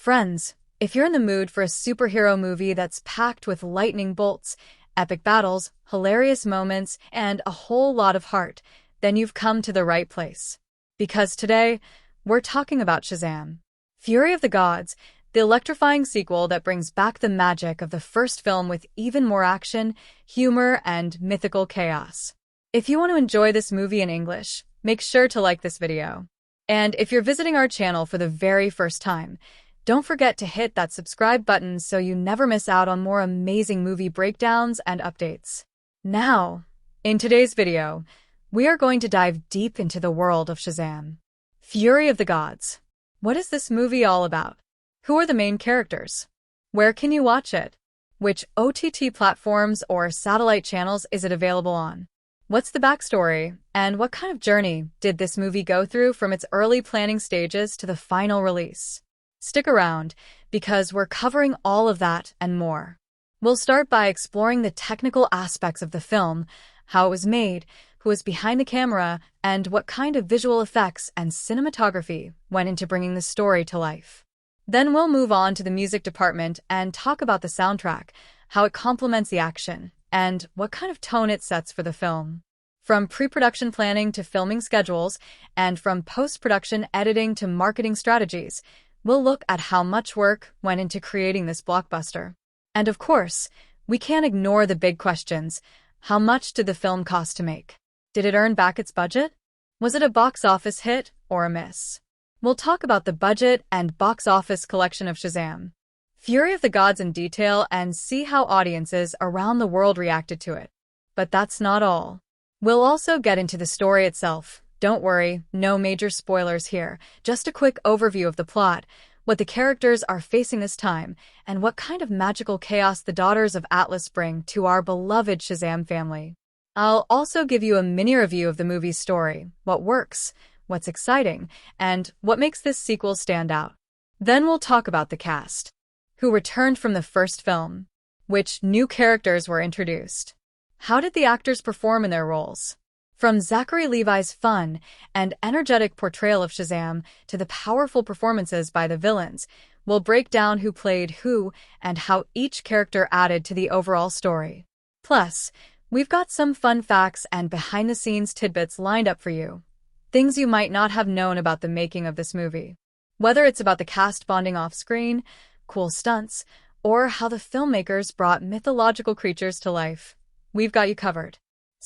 Friends, if you're in the mood for a superhero movie that's packed with lightning bolts, epic battles, hilarious moments, and a whole lot of heart, then you've come to the right place. Because today, we're talking about Shazam. Fury of the Gods, the electrifying sequel that brings back the magic of the first film with even more action, humor, and mythical chaos. If you want to enjoy this movie in English, make sure to like this video. And if you're visiting our channel for the very first time, don't forget to hit that subscribe button so you never miss out on more amazing movie breakdowns and updates. Now, in today's video, we are going to dive deep into the world of Shazam. Fury of the Gods. What is this movie all about? Who are the main characters? Where can you watch it? Which OTT platforms or satellite channels is it available on? What's the backstory, and what kind of journey did this movie go through from its early planning stages to the final release? Stick around, because we're covering all of that and more. We'll start by exploring the technical aspects of the film, how it was made, who was behind the camera, and what kind of visual effects and cinematography went into bringing the story to life. Then we'll move on to the music department and talk about the soundtrack, how it complements the action, and what kind of tone it sets for the film. From pre-production planning to filming schedules, and from post-production editing to marketing strategies, we'll look at how much work went into creating this blockbuster. And of course, we can't ignore the big questions. How much did the film cost to make? Did it earn back its budget? Was it a box office hit or a miss? We'll talk about the budget and box office collection of Shazam. Fury of the Gods in detail and see how audiences around the world reacted to it. But that's not all. We'll also get into the story itself. Don't worry, no major spoilers here, just a quick overview of the plot, what the characters are facing this time, and what kind of magical chaos the Daughters of Atlas bring to our beloved Shazam family. I'll also give you a mini review of the movie's story, what works, what's exciting, and what makes this sequel stand out. Then we'll talk about the cast, who returned from the first film, which new characters were introduced, how did the actors perform in their roles. From Zachary Levi's fun and energetic portrayal of Shazam to the powerful performances by the villains, we'll break down who played who and how each character added to the overall story. Plus, we've got some fun facts and behind-the-scenes tidbits lined up for you. Things you might not have known about the making of this movie. Whether it's about the cast bonding off-screen, cool stunts, or how the filmmakers brought mythological creatures to life, we've got you covered.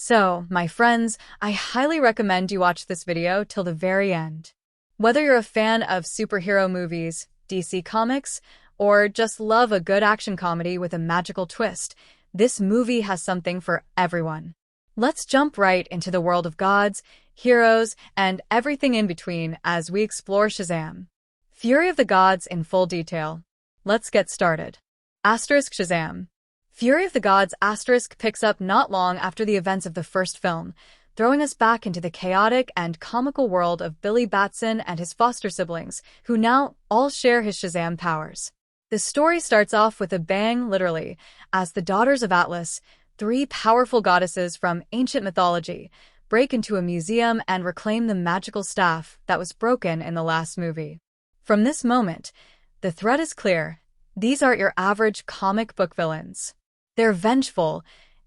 So, my friends, I highly recommend you watch this video till the very end. Whether you're a fan of superhero movies, DC Comics, or just love a good action comedy with a magical twist, this movie has something for everyone. Let's jump right into the world of gods, heroes, and everything in between as we explore Shazam. Fury of the Gods in full detail. Let's get started. Shazam. Fury of the Gods picks up not long after the events of the first film, throwing us back into the chaotic and comical world of Billy Batson and his foster siblings, who now all share his Shazam powers. The story starts off with a bang, literally, as the Daughters of Atlas, three powerful goddesses from ancient mythology, break into a museum and reclaim the magical staff that was broken in the last movie. From this moment, the thread is clear. These aren't your average comic book villains. They're vengeful,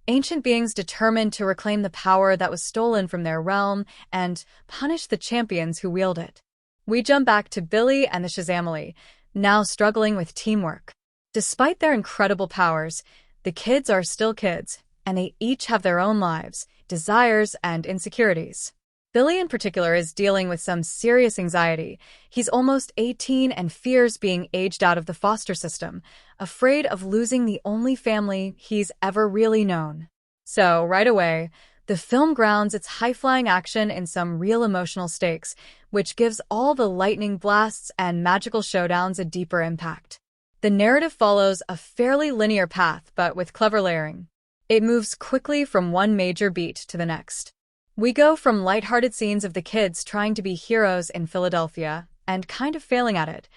ancient beings determined to reclaim the power that was stolen from their realm and punish the champions who wield it. We jump back to Billy and the Shazamily, now struggling with teamwork. Despite their incredible powers, the kids are still kids, and they each have their own lives, desires, and insecurities. Billy in particular is dealing with some serious anxiety. He's almost 18 and fears being aged out of the foster system, afraid of losing the only family he's ever really known. So, right away, the film grounds its high-flying action in some real emotional stakes, which gives all the lightning blasts and magical showdowns a deeper impact. The narrative follows a fairly linear path, but with clever layering. It moves quickly from one major beat to the next. We go from lighthearted scenes of the kids trying to be heroes in Philadelphia and kind of failing at it,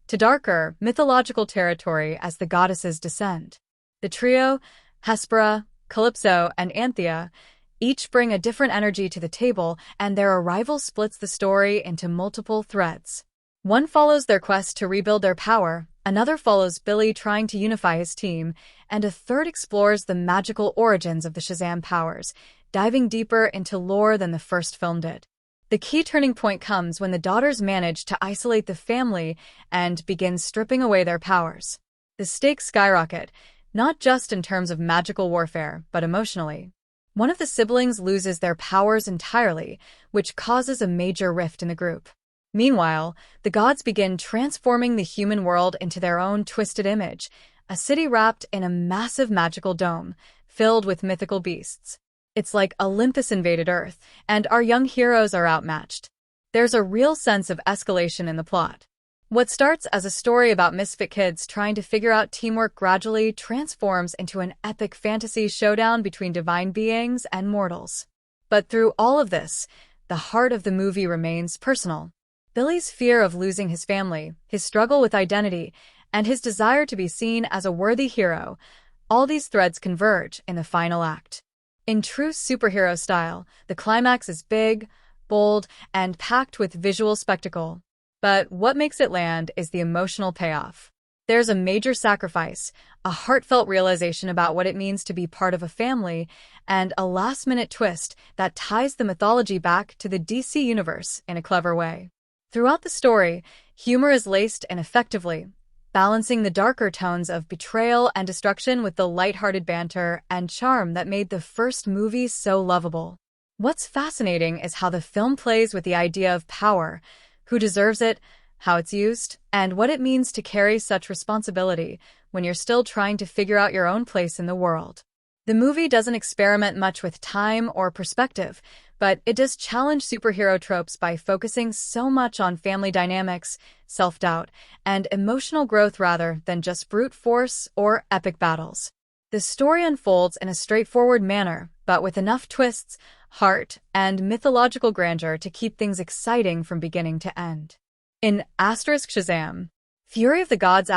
to darker, mythological territory as the goddesses descend. The trio, Hespera, Kalypso, and Anthea, each bring a different energy to the table, and their arrival splits the story into multiple threads. One follows their quest to rebuild their power, another follows Billy trying to unify his team, and a third explores the magical origins of the Shazam powers, diving deeper into lore than the first film did. The key turning point comes when the daughters manage to isolate the family and begin stripping away their powers. The stakes skyrocket, not just in terms of magical warfare, but emotionally. One of the siblings loses their powers entirely, which causes a major rift in the group. Meanwhile, the gods begin transforming the human world into their own twisted image, a city wrapped in a massive magical dome, filled with mythical beasts. It's like Olympus invaded Earth, and our young heroes are outmatched. There's a real sense of escalation in the plot. What starts as a story about misfit kids trying to figure out teamwork gradually transforms into an epic fantasy showdown between divine beings and mortals. But through all of this, the heart of the movie remains personal. Billy's fear of losing his family, his struggle with identity, and his desire to be seen as a worthy hero, all these threads converge in the final act. In true superhero style, the climax is big, bold, and packed with visual spectacle. But what makes it land is the emotional payoff. There's a major sacrifice, a heartfelt realization about what it means to be part of a family, and a last-minute twist that ties the mythology back to the DC universe in a clever way. Throughout the story, humor is laced in effectively, balancing the darker tones of betrayal and destruction with the lighthearted banter and charm that made the first movie so lovable. What's fascinating is how the film plays with the idea of power, who deserves it, how it's used, and what it means to carry such responsibility when you're still trying to figure out your own place in the world. The movie doesn't experiment much with time or perspective, but it does challenge superhero tropes by focusing so much on family dynamics, self-doubt, and emotional growth rather than just brute force or epic battles. The story unfolds in a straightforward manner, but with enough twists, heart, and mythological grandeur to keep things exciting from beginning to end. In Shazam, Fury of the Gods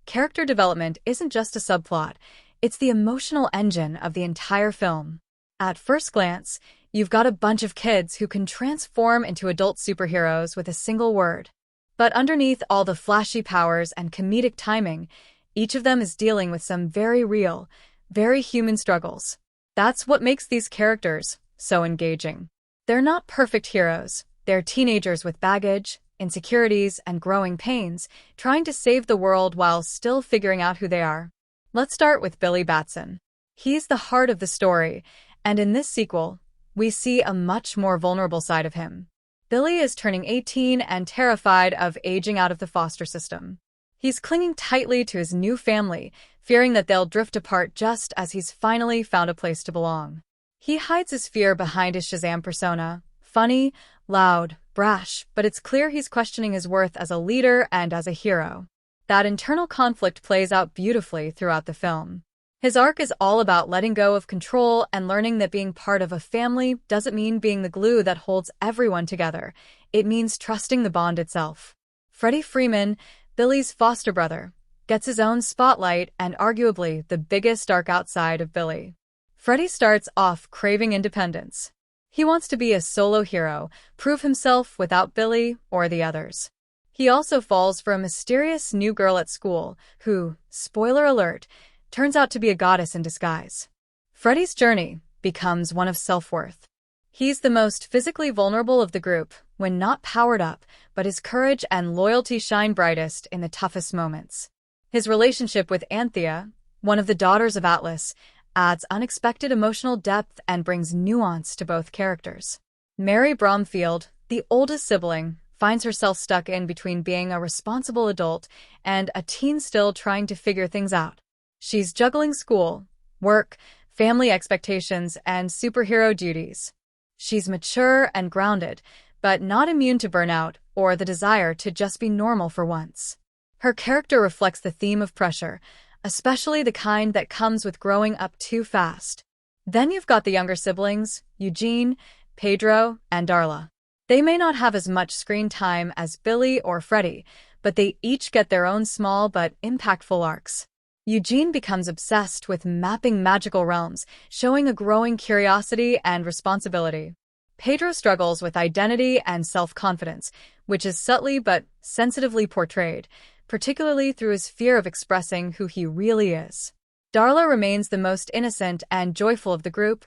character development isn't just a subplot, it's the emotional engine of the entire film. At first glance, you've got a bunch of kids who can transform into adult superheroes with a single word. But underneath all the flashy powers and comedic timing, each of them is dealing with some very real, very human struggles. That's what makes these characters so engaging. They're not perfect heroes. They're teenagers with baggage, insecurities, and growing pains, trying to save the world while still figuring out who they are. Let's start with Billy Batson. He's the heart of the story, and in this sequel, we see a much more vulnerable side of him. Billy is turning 18 and terrified of aging out of the foster system. He's clinging tightly to his new family, fearing that they'll drift apart just as he's finally found a place to belong. He hides his fear behind his Shazam persona, funny, loud, brash, but it's clear he's questioning his worth as a leader and as a hero. That internal conflict plays out beautifully throughout the film. His arc is all about letting go of control and learning that being part of a family doesn't mean being the glue that holds everyone together. It means trusting the bond itself. Freddy Freeman, Billy's foster brother, gets his own spotlight and arguably the biggest arc outside of Billy. Freddy starts off craving independence. He wants to be a solo hero, prove himself without Billy or the others. He also falls for a mysterious new girl at school who, spoiler alert, turns out to be a goddess in disguise. Freddy's journey becomes one of self-worth. He's the most physically vulnerable of the group when not powered up, but his courage and loyalty shine brightest in the toughest moments. His relationship with Anthea, one of the daughters of Atlas, adds unexpected emotional depth and brings nuance to both characters. Mary Bromfield, the oldest sibling, finds herself stuck in between being a responsible adult and a teen still trying to figure things out. She's juggling school, work, family expectations, and superhero duties. She's mature and grounded, but not immune to burnout or the desire to just be normal for once. Her character reflects the theme of pressure, especially the kind that comes with growing up too fast. Then you've got the younger siblings, Eugene, Pedro, and Darla. They may not have as much screen time as Billy or Freddy, but they each get their own small but impactful arcs. Eugene becomes obsessed with mapping magical realms, showing a growing curiosity and responsibility. Pedro struggles with identity and self-confidence, which is subtly but sensitively portrayed, particularly through his fear of expressing who he really is. Darla remains the most innocent and joyful of the group,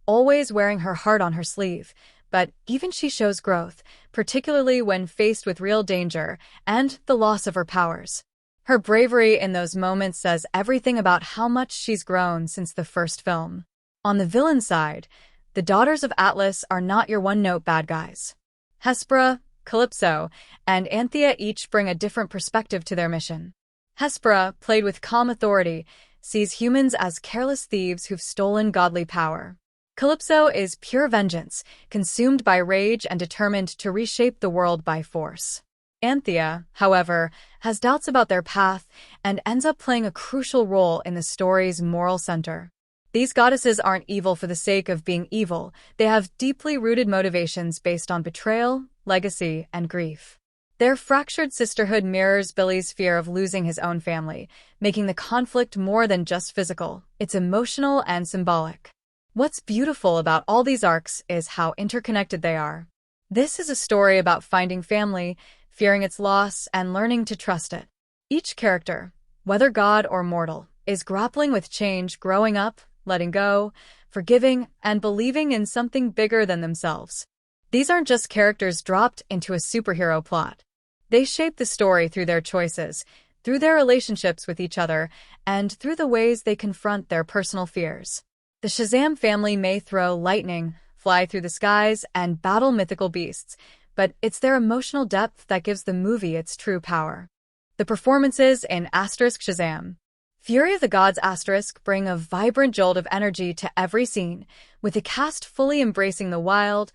always wearing her heart on her sleeve, but even she shows growth, particularly when faced with real danger and the loss of her powers. Her bravery in those moments says everything about how much she's grown since the first film. On the villain side, the Daughters of Atlas are not your one-note bad guys. Hespera, Kalypso, and Anthea each bring a different perspective to their mission. Hespera, played with calm authority, sees humans as careless thieves who've stolen godly power. Kalypso is pure vengeance, consumed by rage and determined to reshape the world by force. Anthea, however, has doubts about their path and ends up playing a crucial role in the story's moral center. These goddesses aren't evil for the sake of being evil. They have deeply rooted motivations based on betrayal, legacy, and grief. Their fractured sisterhood mirrors Billy's fear of losing his own family, making the conflict more than just physical. It's emotional and symbolic. What's beautiful about all these arcs is how interconnected they are. This is a story about finding family, fearing its loss, and learning to trust it. Each character, whether god or mortal, is grappling with change, growing up, letting go, forgiving, and believing in something bigger than themselves. These aren't just characters dropped into a superhero plot. They shape the story through their choices, through their relationships with each other, and through the ways they confront their personal fears. The Shazam family may throw lightning, fly through the skies, and battle mythical beasts, but it's their emotional depth that gives the movie its true power. The performances in Shazam, Fury of the Gods bring a vibrant jolt of energy to every scene, with the cast fully embracing the wild,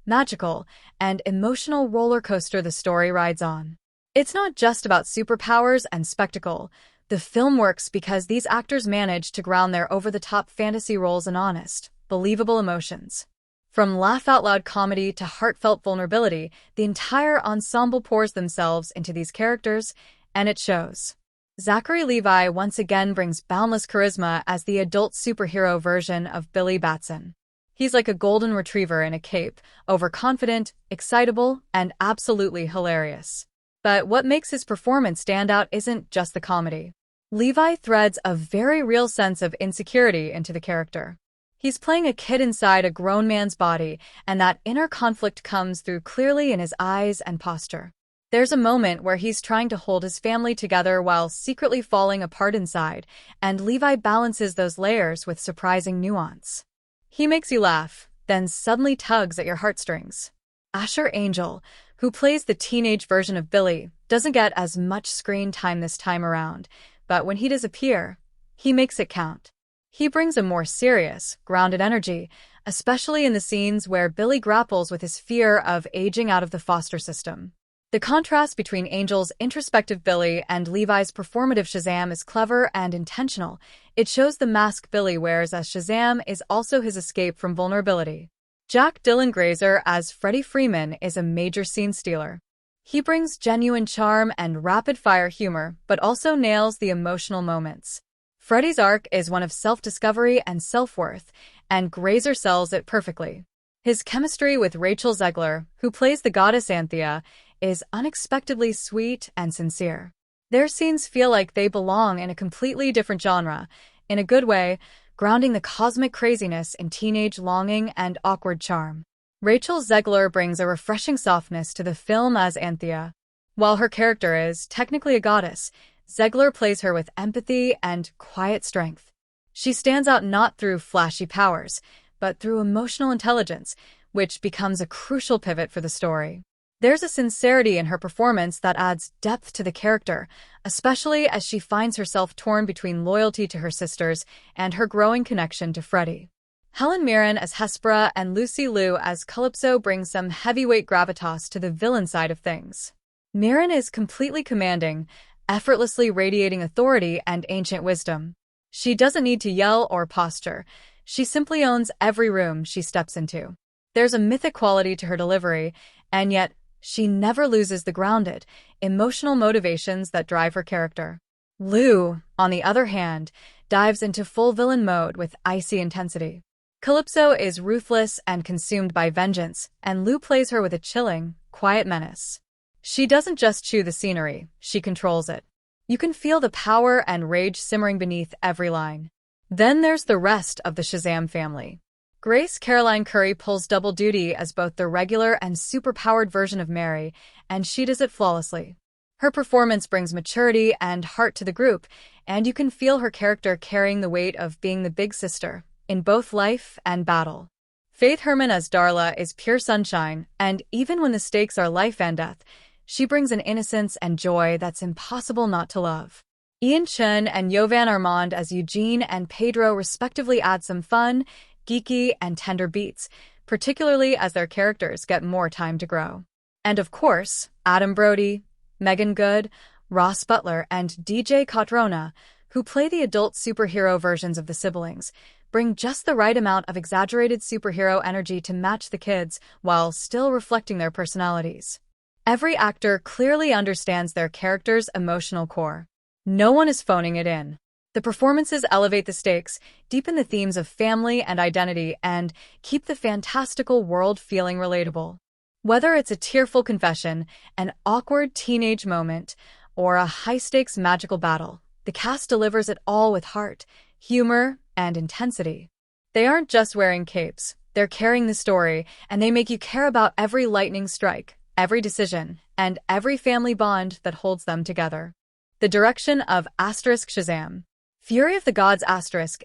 magical, and emotional roller coaster the story rides on. It's not just about superpowers and spectacle. The film works because these actors manage to ground their over-the-top fantasy roles in honest, believable emotions. From laugh-out-loud comedy to heartfelt vulnerability, the entire ensemble pours themselves into these characters, and it shows. Zachary Levi once again brings boundless charisma as the adult superhero version of Billy Batson. He's like a golden retriever in a cape, overconfident, excitable, and absolutely hilarious. But what makes his performance stand out isn't just the comedy. Levi threads a very real sense of insecurity into the character. He's playing a kid inside a grown man's body, and that inner conflict comes through clearly in his eyes and posture. There's a moment where he's trying to hold his family together while secretly falling apart inside, and Levi balances those layers with surprising nuance. He makes you laugh, then suddenly tugs at your heartstrings. Asher Angel, who plays the teenage version of Billy, doesn't get as much screen time this time around, but when he does appear, he makes it count. He brings a more serious, grounded energy, especially in the scenes where Billy grapples with his fear of aging out of the foster system. The contrast between Angel's introspective Billy and Levi's performative Shazam is clever and intentional. It shows the mask Billy wears as Shazam is also his escape from vulnerability. Jack Dylan Grazer as Freddy Freeman is a major scene stealer. He brings genuine charm and rapid-fire humor, but also nails the emotional moments. Freddy's arc is one of self-discovery and self-worth, and Grazer sells it perfectly. His chemistry with Rachel Zegler, who plays the goddess Anthea, is unexpectedly sweet and sincere. Their scenes feel like they belong in a completely different genre, in a good way, grounding the cosmic craziness in teenage longing and awkward charm. Rachel Zegler brings a refreshing softness to the film as Anthea. While her character is technically a goddess, Zegler plays her with empathy and quiet strength. She stands out not through flashy powers, but through emotional intelligence, which becomes a crucial pivot for the story. There's a sincerity in her performance that adds depth to the character, especially as she finds herself torn between loyalty to her sisters and her growing connection to Freddy. Helen Mirren as Hespera and Lucy Liu as Kalypso bring some heavyweight gravitas to the villain side of things. Mirren is completely commanding, effortlessly radiating authority and ancient wisdom. She doesn't need to yell or posture. She simply owns every room she steps into. There's a mythic quality to her delivery, and yet she never loses the grounded, emotional motivations that drive her character. Liu, on the other hand, dives into full villain mode with icy intensity. Kalypso is ruthless and consumed by vengeance, and Liu plays her with a chilling, quiet menace. She doesn't just chew the scenery, she controls it. You can feel the power and rage simmering beneath every line. Then there's the rest of the Shazam family. Grace Caroline Curry pulls double duty as both the regular and superpowered version of Mary, and she does it flawlessly. Her performance brings maturity and heart to the group, and you can feel her character carrying the weight of being the big sister, in both life and battle. Faith Herman as Darla is pure sunshine, and even when the stakes are life and death, she brings an innocence and joy that's impossible not to love. Ian Chun and Yovan Armand as Eugene and Pedro respectively add some fun, geeky, and tender beats, particularly as their characters get more time to grow. And of course, Adam Brody, Megan Good, Ross Butler, and DJ Cotrona, who play the adult superhero versions of the siblings, bring just the right amount of exaggerated superhero energy to match the kids while still reflecting their personalities. Every actor clearly understands their character's emotional core. No one is phoning it in. The performances elevate the stakes, deepen the themes of family and identity, and keep the fantastical world feeling relatable. Whether it's a tearful confession, an awkward teenage moment, or a high-stakes magical battle, the cast delivers it all with heart, humor, and intensity. They aren't just wearing capes, they're carrying the story, and they make you care about every lightning strike, every decision, and every family bond that holds them together. The direction of Shazam. Fury of the Gods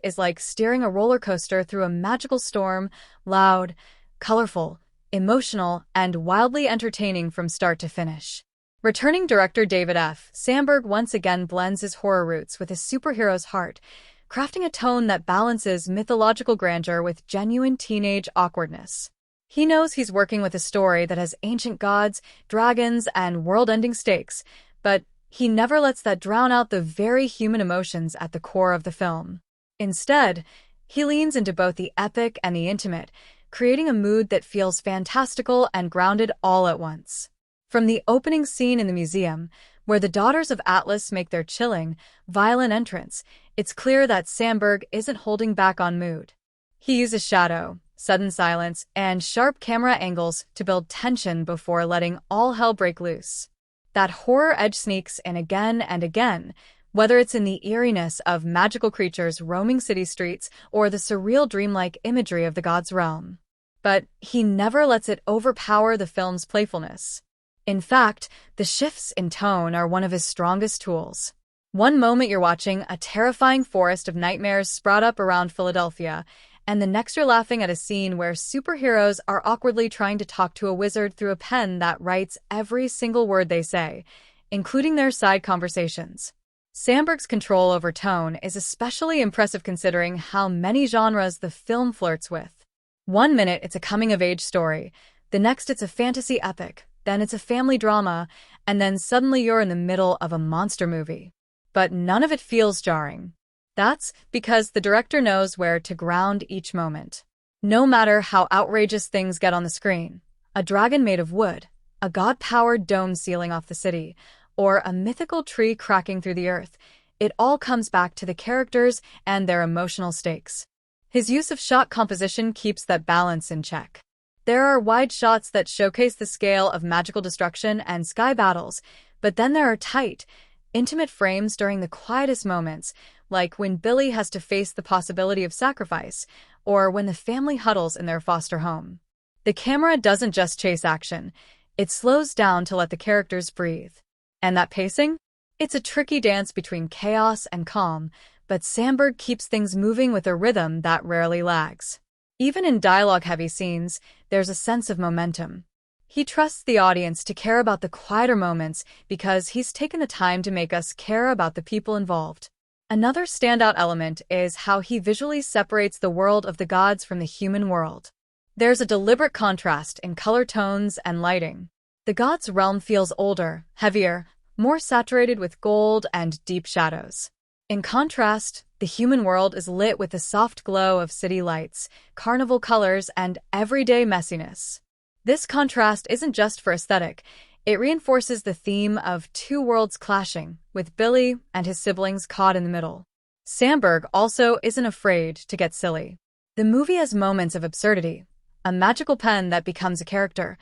is like steering a roller coaster through a magical storm, loud, colorful, emotional, and wildly entertaining from start to finish. Returning director David F. Sandberg once again blends his horror roots with his superhero's heart, crafting a tone that balances mythological grandeur with genuine teenage awkwardness. He knows he's working with a story that has ancient gods, dragons, and world-ending stakes, but he never lets that drown out the very human emotions at the core of the film. Instead, he leans into both the epic and the intimate, creating a mood that feels fantastical and grounded all at once. From the opening scene in the museum, where the Daughters of Atlas make their chilling, violent entrance, it's clear that Sandberg isn't holding back on mood. He uses shadow, sudden silence, and sharp camera angles to build tension before letting all hell break loose. That horror edge sneaks in again and again, whether it's in the eeriness of magical creatures roaming city streets or the surreal dreamlike imagery of the god's realm. But he never lets it overpower the film's playfulness. In fact, the shifts in tone are one of his strongest tools. One moment you're watching a terrifying forest of nightmares sprout up around Philadelphia, and the next you're laughing at a scene where superheroes are awkwardly trying to talk to a wizard through a pen that writes every single word they say, including their side conversations. Sandberg's control over tone is especially impressive considering how many genres the film flirts with. One minute it's a coming-of-age story, the next it's a fantasy epic, then it's a family drama, and then suddenly you're in the middle of a monster movie. But none of it feels jarring. That's because the director knows where to ground each moment. No matter how outrageous things get on the screen, a dragon made of wood, a god-powered dome sealing off the city, or a mythical tree cracking through the earth, it all comes back to the characters and their emotional stakes. His use of shot composition keeps that balance in check. There are wide shots that showcase the scale of magical destruction and sky battles, but then there are tight, intimate frames during the quietest moments, like when Billy has to face the possibility of sacrifice, or when the family huddles in their foster home. The camera doesn't just chase action, it slows down to let the characters breathe. And that pacing? It's a tricky dance between chaos and calm, but Sandberg keeps things moving with a rhythm that rarely lags. Even in dialogue-heavy scenes, there's a sense of momentum. He trusts the audience to care about the quieter moments because he's taken the time to make us care about the people involved. Another standout element is how he visually separates the world of the gods from the human world. There's a deliberate contrast in color tones and lighting. The gods' realm feels older, heavier, more saturated with gold and deep shadows. In contrast, the human world is lit with the soft glow of city lights, carnival colors, and everyday messiness. This contrast isn't just for aesthetic, it reinforces the theme of two worlds clashing, with Billy and his siblings caught in the middle. Sandberg also isn't afraid to get silly. The movie has moments of absurdity, a magical pen that becomes a character,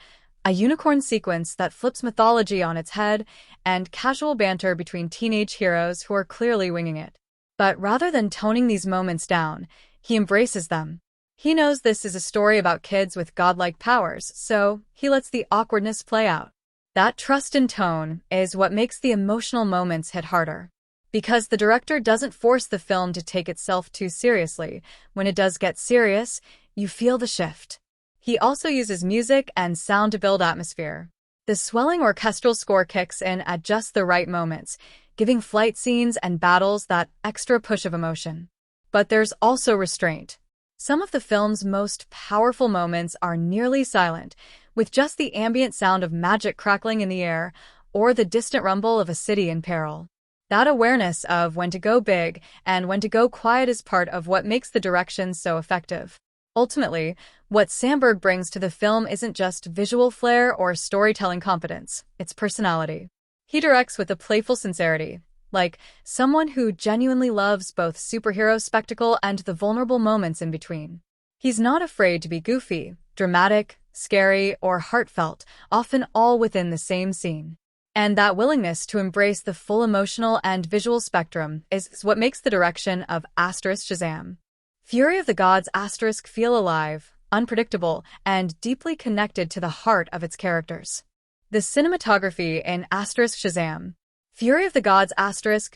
a unicorn sequence that flips mythology on its head, and casual banter between teenage heroes who are clearly winging it. But rather than toning these moments down, he embraces them. He knows this is a story about kids with godlike powers, so he lets the awkwardness play out. That trust in tone is what makes the emotional moments hit harder. Because the director doesn't force the film to take itself too seriously, when it does get serious, you feel the shift. He also uses music and sound to build atmosphere. The swelling orchestral score kicks in at just the right moments, giving flight scenes and battles that extra push of emotion. But there's also restraint. Some of the film's most powerful moments are nearly silent, with just the ambient sound of magic crackling in the air or the distant rumble of a city in peril. That awareness of when to go big and when to go quiet is part of what makes the direction so effective. Ultimately, what Sandberg brings to the film isn't just visual flair or storytelling competence, it's personality. He directs with a playful sincerity, like someone who genuinely loves both superhero spectacle and the vulnerable moments in between. He's not afraid to be goofy, dramatic, scary, or heartfelt, often all within the same scene. And that willingness to embrace the full emotional and visual spectrum is what makes the direction of Shazam. Fury of the Gods feel alive, unpredictable, and deeply connected to the heart of its characters. The cinematography in Shazam, Fury of the Gods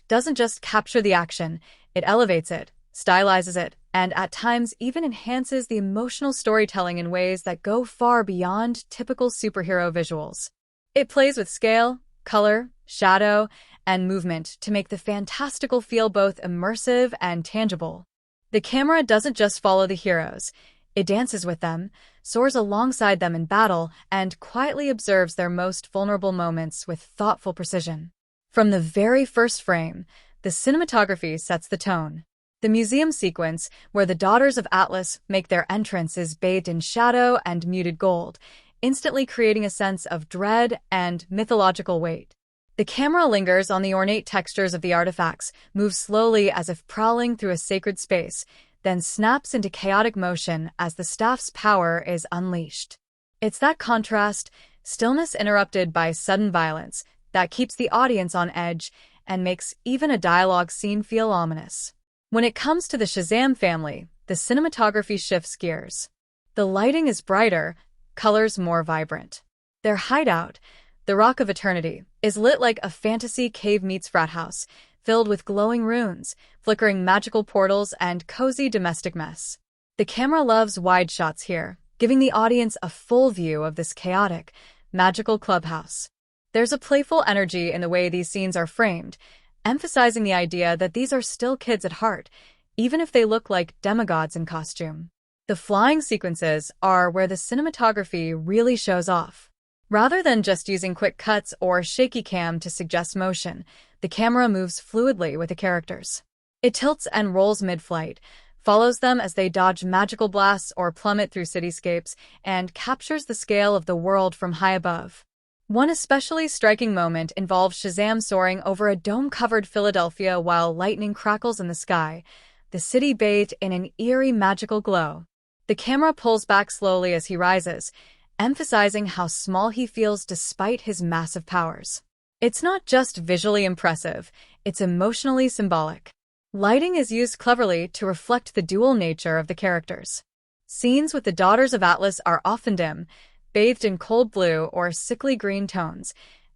doesn't just capture the action, it elevates it, stylizes it, and at times even enhances the emotional storytelling in ways that go far beyond typical superhero visuals. It plays with scale, color, shadow, and movement to make the fantastical feel both immersive and tangible. The camera doesn't just follow the heroes, it dances with them, soars alongside them in battle, and quietly observes their most vulnerable moments with thoughtful precision. From the very first frame, the cinematography sets the tone. The museum sequence, where the daughters of Atlas make their entrance, is bathed in shadow and muted gold, instantly creating a sense of dread and mythological weight. The camera lingers on the ornate textures of the artifacts, moves slowly as if prowling through a sacred space, then snaps into chaotic motion as the staff's power is unleashed. It's that contrast, stillness interrupted by sudden violence, that keeps the audience on edge and makes even a dialogue scene feel ominous. When it comes to the Shazam family, the cinematography shifts gears. The lighting is brighter, colors more vibrant. Their hideout, the Rock of Eternity, is lit like a fantasy cave meets frat house, filled with glowing runes, flickering magical portals, and cozy domestic mess. The camera loves wide shots here, giving the audience a full view of this chaotic, magical clubhouse. There's a playful energy in the way these scenes are framed, emphasizing the idea that these are still kids at heart, even if they look like demigods in costume. The flying sequences are where the cinematography really shows off. Rather than just using quick cuts or shaky cam to suggest motion, the camera moves fluidly with the characters. It tilts and rolls mid-flight, follows them as they dodge magical blasts or plummet through cityscapes, and captures the scale of the world from high above. One especially striking moment involves Shazam soaring over a dome-covered Philadelphia while lightning crackles in the sky, the city bathed in an eerie magical glow. The camera pulls back slowly as he rises, emphasizing how small he feels despite his massive powers. It's not just visually impressive, it's emotionally symbolic. Lighting is used cleverly to reflect the dual nature of the characters. Scenes with the Daughters of Atlas are often dim, bathed in cold blue or sickly green tones,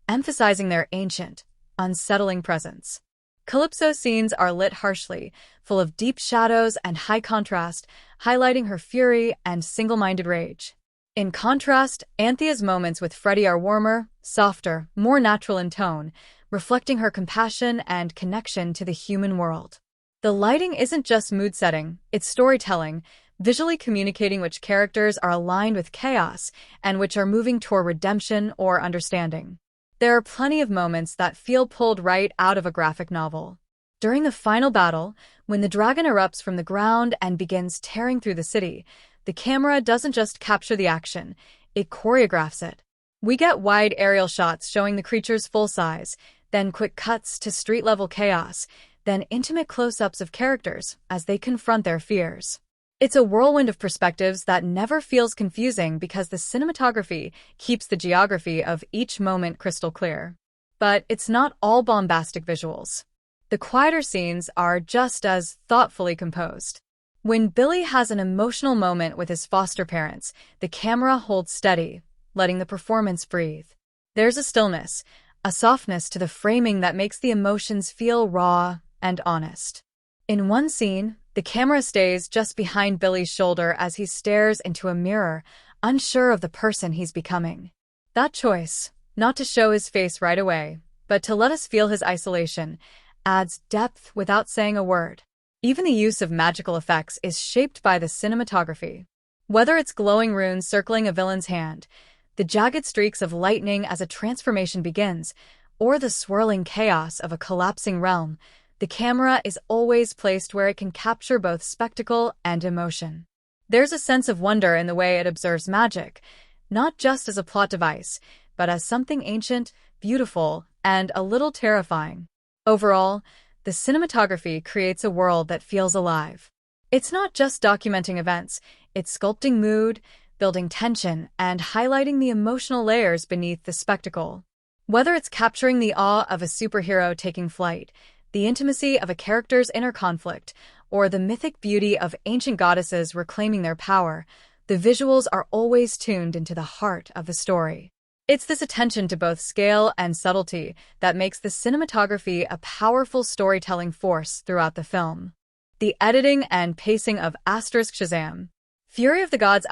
emphasizing their ancient, unsettling presence. Kalypso scenes are lit harshly, full of deep shadows and high contrast, highlighting her fury and single-minded rage. In contrast, Anthea's moments with Freddy are warmer, softer, more natural in tone, reflecting her compassion and connection to the human world. The lighting isn't just mood-setting, it's storytelling, visually communicating which characters are aligned with chaos and which are moving toward redemption or understanding. There are plenty of moments that feel pulled right out of a graphic novel. During the final battle, when the dragon erupts from the ground and begins tearing through the city, the camera doesn't just capture the action, it choreographs it. We get wide aerial shots showing the creature's full size, then quick cuts to street-level chaos, then intimate close-ups of characters as they confront their fears. It's a whirlwind of perspectives that never feels confusing because the cinematography keeps the geography of each moment crystal clear. But it's not all bombastic visuals. The quieter scenes are just as thoughtfully composed. When Billy has an emotional moment with his foster parents, the camera holds steady, letting the performance breathe. There's a stillness, a softness to the framing that makes the emotions feel raw and honest. In one scene, the camera stays just behind Billy's shoulder as he stares into a mirror, unsure of the person he's becoming. That choice, not to show his face right away, but to let us feel his isolation, adds depth without saying a word. Even the use of magical effects is shaped by the cinematography. Whether it's glowing runes circling a villain's hand, the jagged streaks of lightning as a transformation begins, or the swirling chaos of a collapsing realm, the camera is always placed where it can capture both spectacle and emotion. There's a sense of wonder in the way it observes magic, not just as a plot device, but as something ancient, beautiful, and a little terrifying. Overall, the cinematography creates a world that feels alive. It's not just documenting events, it's sculpting mood, building tension, and highlighting the emotional layers beneath the spectacle. Whether it's capturing the awe of a superhero taking flight, the intimacy of a character's inner conflict, or the mythic beauty of ancient goddesses reclaiming their power, the visuals are always tuned into the heart of the story. It's this attention to both scale and subtlety that makes the cinematography a powerful storytelling force throughout the film. The editing and pacing of Shazam, Fury of the Gods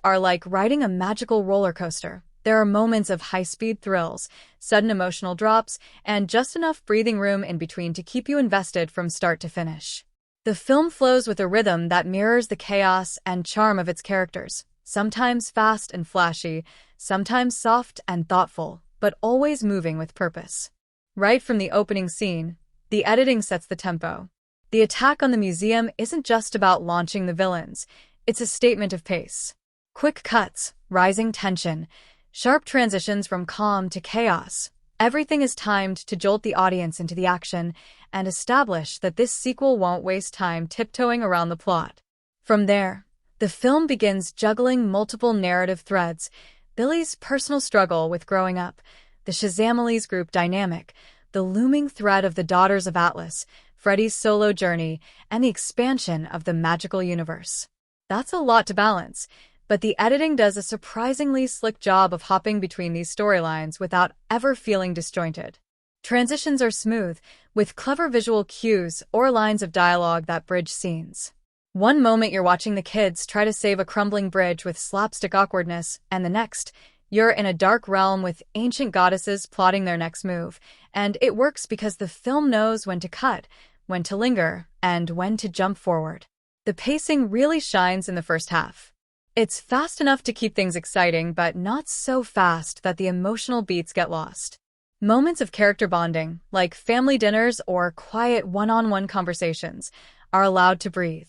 are like riding a magical roller coaster. There are moments of high-speed thrills, sudden emotional drops, and just enough breathing room in between to keep you invested from start to finish. The film flows with a rhythm that mirrors the chaos and charm of its characters, sometimes fast and flashy, sometimes soft and thoughtful, but always moving with purpose. Right from the opening scene, the editing sets the tempo. The attack on the museum isn't just about launching the villains, it's a statement of pace. Quick cuts, rising tension, sharp transitions from calm to chaos. Everything is timed to jolt the audience into the action and establish that this sequel won't waste time tiptoeing around the plot. From there, the film begins juggling multiple narrative threads: Billy's personal struggle with growing up, the Shazamily's group dynamic, the looming threat of the Daughters of Atlas, Freddy's solo journey, and the expansion of the magical universe. That's a lot to balance, but the editing does a surprisingly slick job of hopping between these storylines without ever feeling disjointed. Transitions are smooth, with clever visual cues or lines of dialogue that bridge scenes. One moment you're watching the kids try to save a crumbling bridge with slapstick awkwardness, and the next, you're in a dark realm with ancient goddesses plotting their next move, and it works because the film knows when to cut, when to linger, and when to jump forward. The pacing really shines in the first half. It's fast enough to keep things exciting, but not so fast that the emotional beats get lost. Moments of character bonding, like family dinners or quiet one-on-one conversations, are allowed to breathe.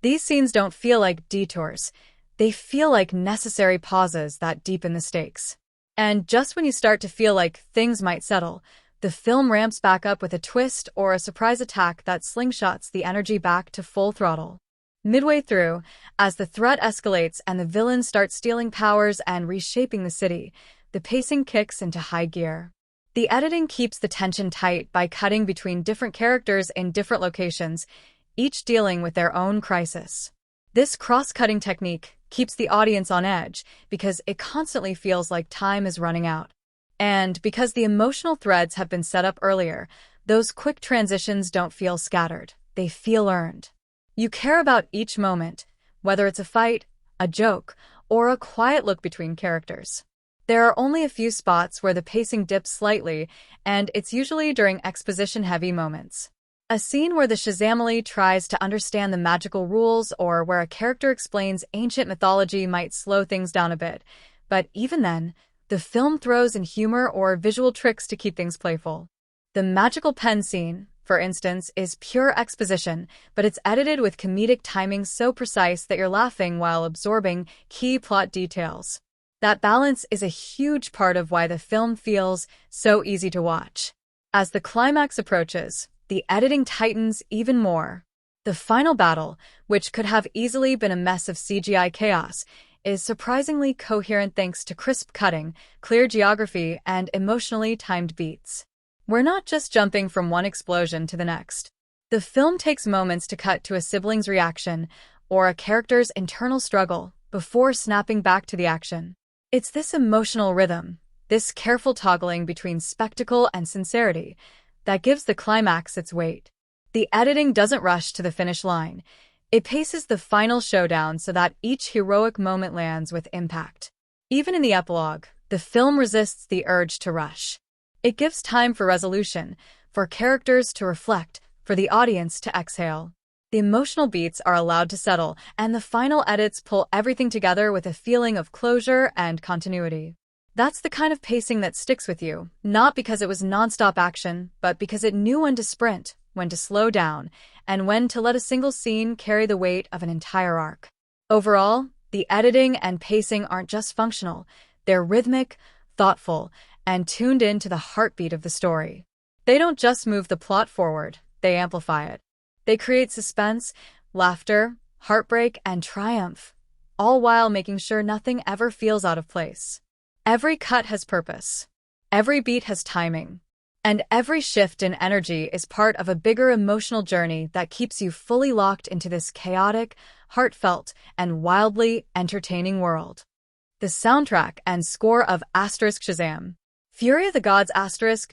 These scenes don't feel like detours. They feel like necessary pauses that deepen the stakes. And just when you start to feel like things might settle, the film ramps back up with a twist or a surprise attack that slingshots the energy back to full throttle. Midway through, as the threat escalates and the villains start stealing powers and reshaping the city, the pacing kicks into high gear. The editing keeps the tension tight by cutting between different characters in different locations, each dealing with their own crisis. This cross-cutting technique keeps the audience on edge because it constantly feels like time is running out. And because the emotional threads have been set up earlier, those quick transitions don't feel scattered. They feel earned. You care about each moment, whether it's a fight, a joke, or a quiet look between characters. There are only a few spots where the pacing dips slightly, and it's usually during exposition-heavy moments. A scene where the Shazamily tries to understand the magical rules or where a character explains ancient mythology might slow things down a bit, but even then, the film throws in humor or visual tricks to keep things playful. The magical pen scene, for instance, is pure exposition, but it's edited with comedic timing so precise that you're laughing while absorbing key plot details. That balance is a huge part of why the film feels so easy to watch. As the climax approaches, the editing tightens even more. The final battle, which could have easily been a mess of CGI chaos, is surprisingly coherent thanks to crisp cutting, clear geography, and emotionally timed beats. We're not just jumping from one explosion to the next. The film takes moments to cut to a sibling's reaction or a character's internal struggle before snapping back to the action. It's this emotional rhythm, this careful toggling between spectacle and sincerity, that gives the climax its weight. The editing doesn't rush to the finish line. It paces the final showdown so that each heroic moment lands with impact. Even in the epilogue, the film resists the urge to rush. It gives time for resolution, for characters to reflect, for the audience to exhale. The emotional beats are allowed to settle, and the final edits pull everything together with a feeling of closure and continuity. That's the kind of pacing that sticks with you, not because it was nonstop action, but because it knew when to sprint, when to slow down, and when to let a single scene carry the weight of an entire arc. Overall, the editing and pacing aren't just functional, they're rhythmic, thoughtful, and tuned in to the heartbeat of the story. They don't just move the plot forward, they amplify it. They create suspense, laughter, heartbreak, and triumph, all while making sure nothing ever feels out of place. Every cut has purpose. Every beat has timing. And every shift in energy is part of a bigger emotional journey that keeps you fully locked into this chaotic, heartfelt, and wildly entertaining world. The soundtrack and score of Shazam. Fury of the Gods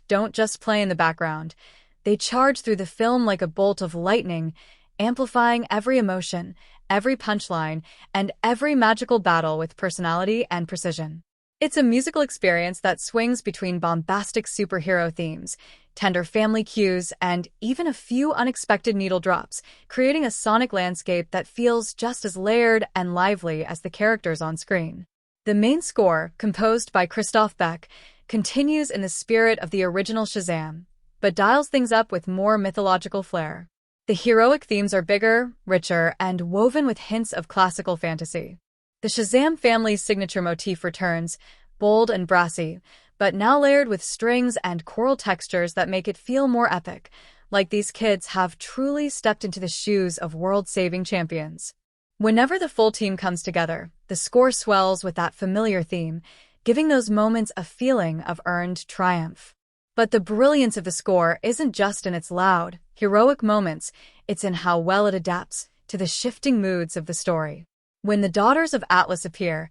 don't just play in the background. They charge through the film like a bolt of lightning, amplifying every emotion, every punchline, and every magical battle with personality and precision. It's a musical experience that swings between bombastic superhero themes, tender family cues, and even a few unexpected needle drops, creating a sonic landscape that feels just as layered and lively as the characters on screen. The main score, composed by Christoph Beck, continues in the spirit of the original Shazam, but dials things up with more mythological flair. The heroic themes are bigger, richer, and woven with hints of classical fantasy. The Shazam family's signature motif returns, bold and brassy, but now layered with strings and choral textures that make it feel more epic, like these kids have truly stepped into the shoes of world-saving champions. Whenever the full team comes together, the score swells with that familiar theme, giving those moments a feeling of earned triumph. But the brilliance of the score isn't just in its loud, heroic moments, it's in how well it adapts to the shifting moods of the story. When the Daughters of Atlas appear,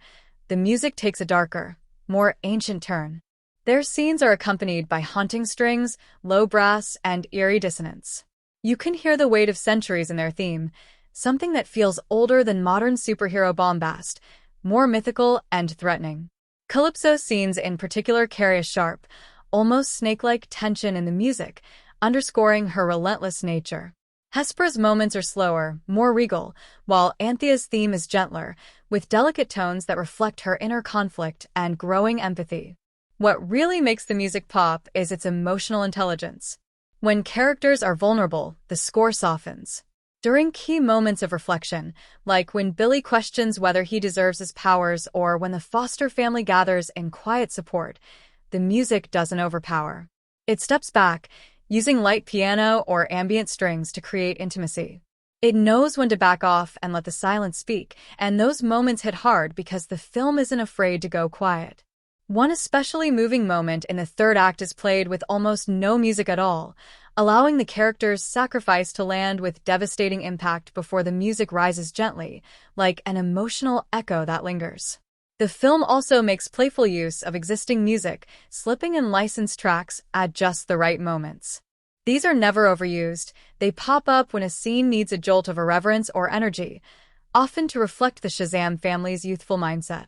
the music takes a darker, more ancient turn. Their scenes are accompanied by haunting strings, low brass, and eerie dissonance. You can hear the weight of centuries in their theme, something that feels older than modern superhero bombast, more mythical and threatening. Kalypso's scenes in particular carry a sharp, almost snake-like tension in the music, underscoring her relentless nature. Hespera's moments are slower, more regal, while Anthea's theme is gentler, with delicate tones that reflect her inner conflict and growing empathy. What really makes the music pop is its emotional intelligence. When characters are vulnerable, the score softens. During key moments of reflection, like when Billy questions whether he deserves his powers or when the Foster family gathers in quiet support, the music doesn't overpower. It steps back, using light piano or ambient strings to create intimacy. It knows when to back off and let the silence speak, and those moments hit hard because the film isn't afraid to go quiet. One especially moving moment in the third act is played with almost no music at all, allowing the character's sacrifice to land with devastating impact before the music rises gently, like an emotional echo that lingers. The film also makes playful use of existing music, slipping in licensed tracks at just the right moments. These are never overused. They pop up when a scene needs a jolt of irreverence or energy, often to reflect the Shazam family's youthful mindset.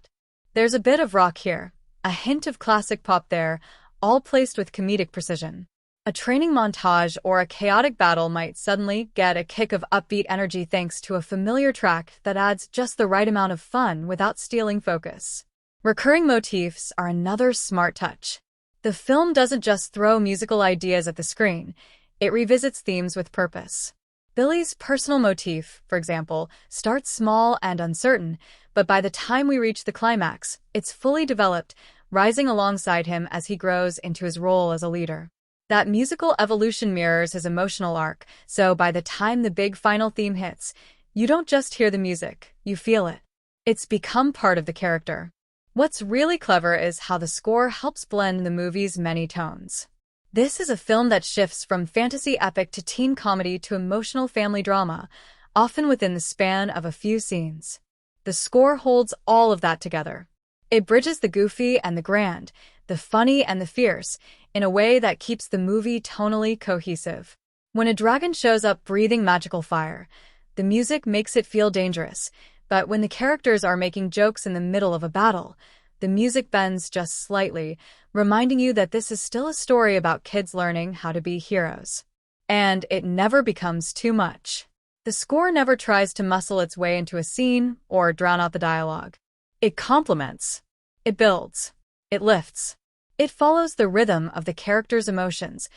There's a bit of rock here, a hint of classic pop there, all placed with comedic precision. A training montage or a chaotic battle might suddenly get a kick of upbeat energy thanks to a familiar track that adds just the right amount of fun without stealing focus. Recurring motifs are another smart touch. The film doesn't just throw musical ideas at the screen, it revisits themes with purpose. Billy's personal motif, for example, starts small and uncertain, but by the time we reach the climax, it's fully developed, rising alongside him as he grows into his role as a leader. That musical evolution mirrors his emotional arc, so by the time the big final theme hits, you don't just hear the music, you feel it. It's become part of the character. What's really clever is how the score helps blend the movie's many tones. This is a film that shifts from fantasy epic to teen comedy to emotional family drama, often within the span of a few scenes. The score holds all of that together. It bridges the goofy and the grand, the funny and the fierce, in a way that keeps the movie tonally cohesive. When a dragon shows up breathing magical fire, the music makes it feel dangerous, but when the characters are making jokes in the middle of a battle, the music bends just slightly, reminding you that this is still a story about kids learning how to be heroes. And it never becomes too much. The score never tries to muscle its way into a scene or drown out the dialogue. It complements. It builds. It lifts. It follows the rhythm of the characters' emotions,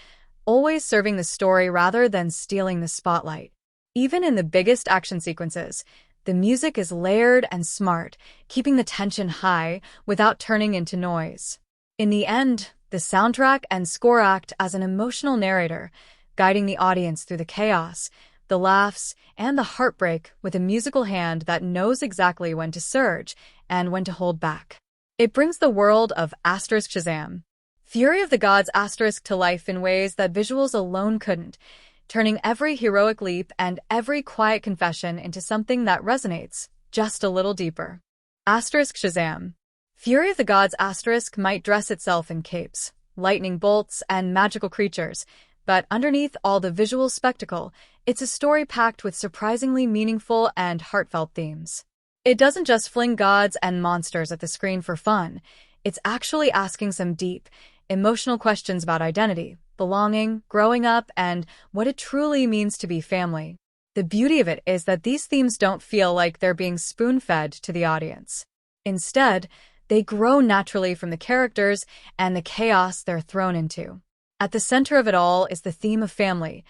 always serving the story rather than stealing the spotlight. Even in the biggest action sequences, the music is layered and smart, keeping the tension high without turning into noise. In the end, the soundtrack and score act as an emotional narrator, guiding the audience through the chaos, the laughs, and the heartbreak with a musical hand that knows exactly when to surge and when to hold back. It brings the world of Shazam, Fury of the Gods to life in ways that visuals alone couldn't, turning every heroic leap and every quiet confession into something that resonates just a little deeper. Shazam. Fury of the Gods might dress itself in capes, lightning bolts, and magical creatures, but underneath all the visual spectacle, it's a story packed with surprisingly meaningful and heartfelt themes. It doesn't just fling gods and monsters at the screen for fun, it's actually asking some deep, emotional questions about identity, belonging, growing up, and what it truly means to be family. The beauty of it is that these themes don't feel like they're being spoon-fed to the audience. Instead, they grow naturally from the characters and the chaos they're thrown into. At the center of it all is the theme of family,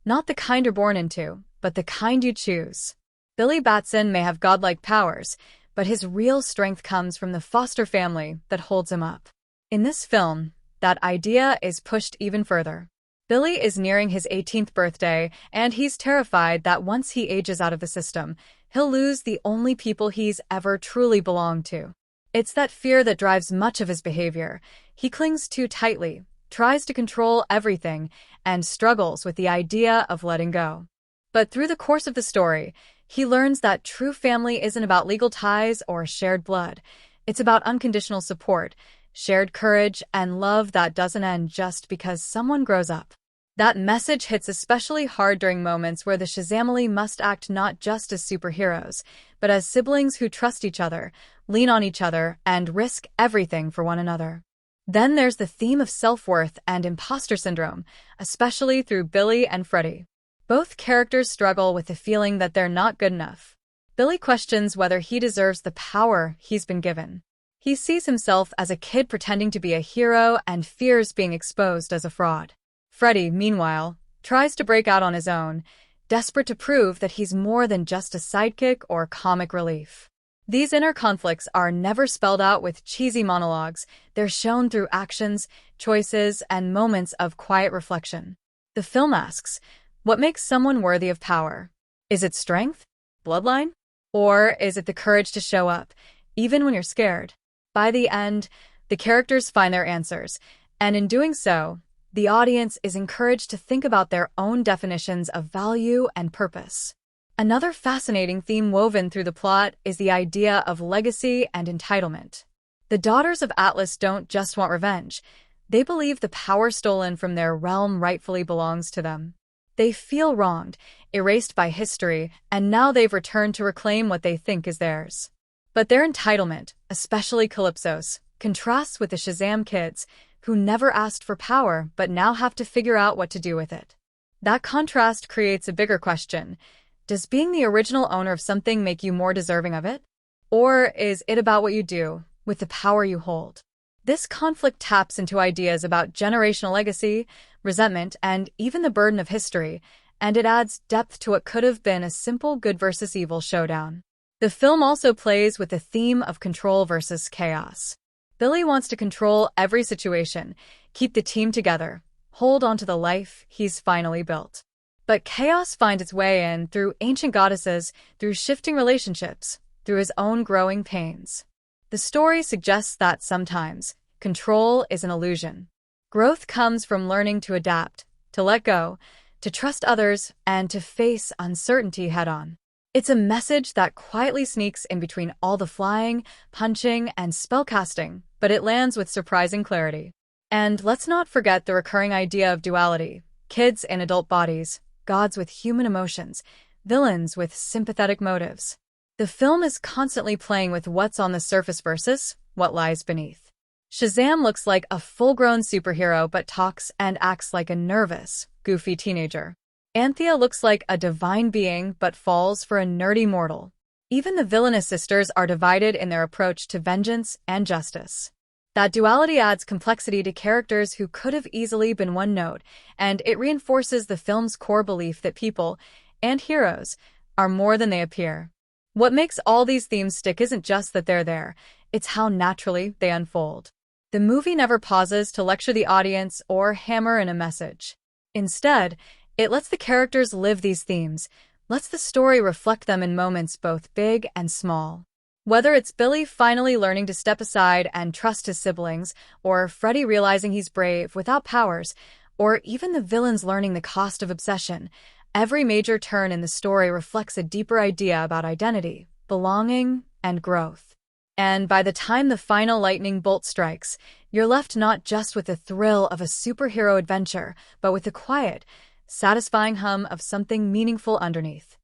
not the kind you're born into, but the kind you choose. Billy Batson may have godlike powers, but his real strength comes from the foster family that holds him up. In this film, that idea is pushed even further. Billy is nearing his 18th birthday, and he's terrified that once he ages out of the system, he'll lose the only people he's ever truly belonged to. It's that fear that drives much of his behavior. He clings too tightly, tries to control everything, and struggles with the idea of letting go. But through the course of the story, he learns that true family isn't about legal ties or shared blood. It's about unconditional support, shared courage, and love that doesn't end just because someone grows up. That message hits especially hard during moments where the Shazamily must act not just as superheroes, but as siblings who trust each other, lean on each other, and risk everything for one another. Then there's the theme of self-worth and imposter syndrome, especially through Billy and Freddy. Both characters struggle with the feeling that they're not good enough. Billy questions whether he deserves the power he's been given. He sees himself as a kid pretending to be a hero and fears being exposed as a fraud. Freddy, meanwhile, tries to break out on his own, desperate to prove that he's more than just a sidekick or comic relief. These inner conflicts are never spelled out with cheesy monologues. They're shown through actions, choices, and moments of quiet reflection. The film asks, what makes someone worthy of power? Is it strength? Bloodline? Or is it the courage to show up, even when you're scared? By the end, the characters find their answers, and in doing so, the audience is encouraged to think about their own definitions of value and purpose. Another fascinating theme woven through the plot is the idea of legacy and entitlement. The daughters of Atlas don't just want revenge. They believe the power stolen from their realm rightfully belongs to them. They feel wronged, erased by history, and now they've returned to reclaim what they think is theirs. But their entitlement, especially Kalypso's, contrasts with the Shazam kids, who never asked for power but now have to figure out what to do with it. That contrast creates a bigger question. Does being the original owner of something make you more deserving of it? Or is it about what you do with the power you hold? This conflict taps into ideas about generational legacy, resentment, and even the burden of history, and it adds depth to what could have been a simple good versus evil showdown. The film also plays with the theme of control versus chaos. Billy wants to control every situation, keep the team together, hold onto the life he's finally built. But chaos finds its way in through ancient goddesses, through shifting relationships, through his own growing pains. The story suggests that sometimes control is an illusion. Growth comes from learning to adapt, to let go, to trust others, and to face uncertainty head-on. It's a message that quietly sneaks in between all the flying, punching, and spellcasting, but it lands with surprising clarity. And let's not forget the recurring idea of duality: kids in adult bodies, gods with human emotions, villains with sympathetic motives. The film is constantly playing with what's on the surface versus what lies beneath. Shazam looks like a full-grown superhero but talks and acts like a nervous, goofy teenager. Anthea looks like a divine being but falls for a nerdy mortal. Even the villainous sisters are divided in their approach to vengeance and justice. That duality adds complexity to characters who could have easily been one note, and it reinforces the film's core belief that people, and heroes, are more than they appear. What makes all these themes stick isn't just that they're there, it's how naturally they unfold. The movie never pauses to lecture the audience or hammer in a message. Instead, it lets the characters live these themes, lets the story reflect them in moments both big and small. Whether it's Billy finally learning to step aside and trust his siblings, or Freddy realizing he's brave without powers, or even the villains learning the cost of obsession, every major turn in the story reflects a deeper idea about identity, belonging, and growth. And by the time the final lightning bolt strikes, you're left not just with the thrill of a superhero adventure, but with the quiet, satisfying hum of something meaningful underneath.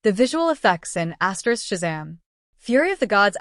The visual effects in Shazam, Fury of the Gods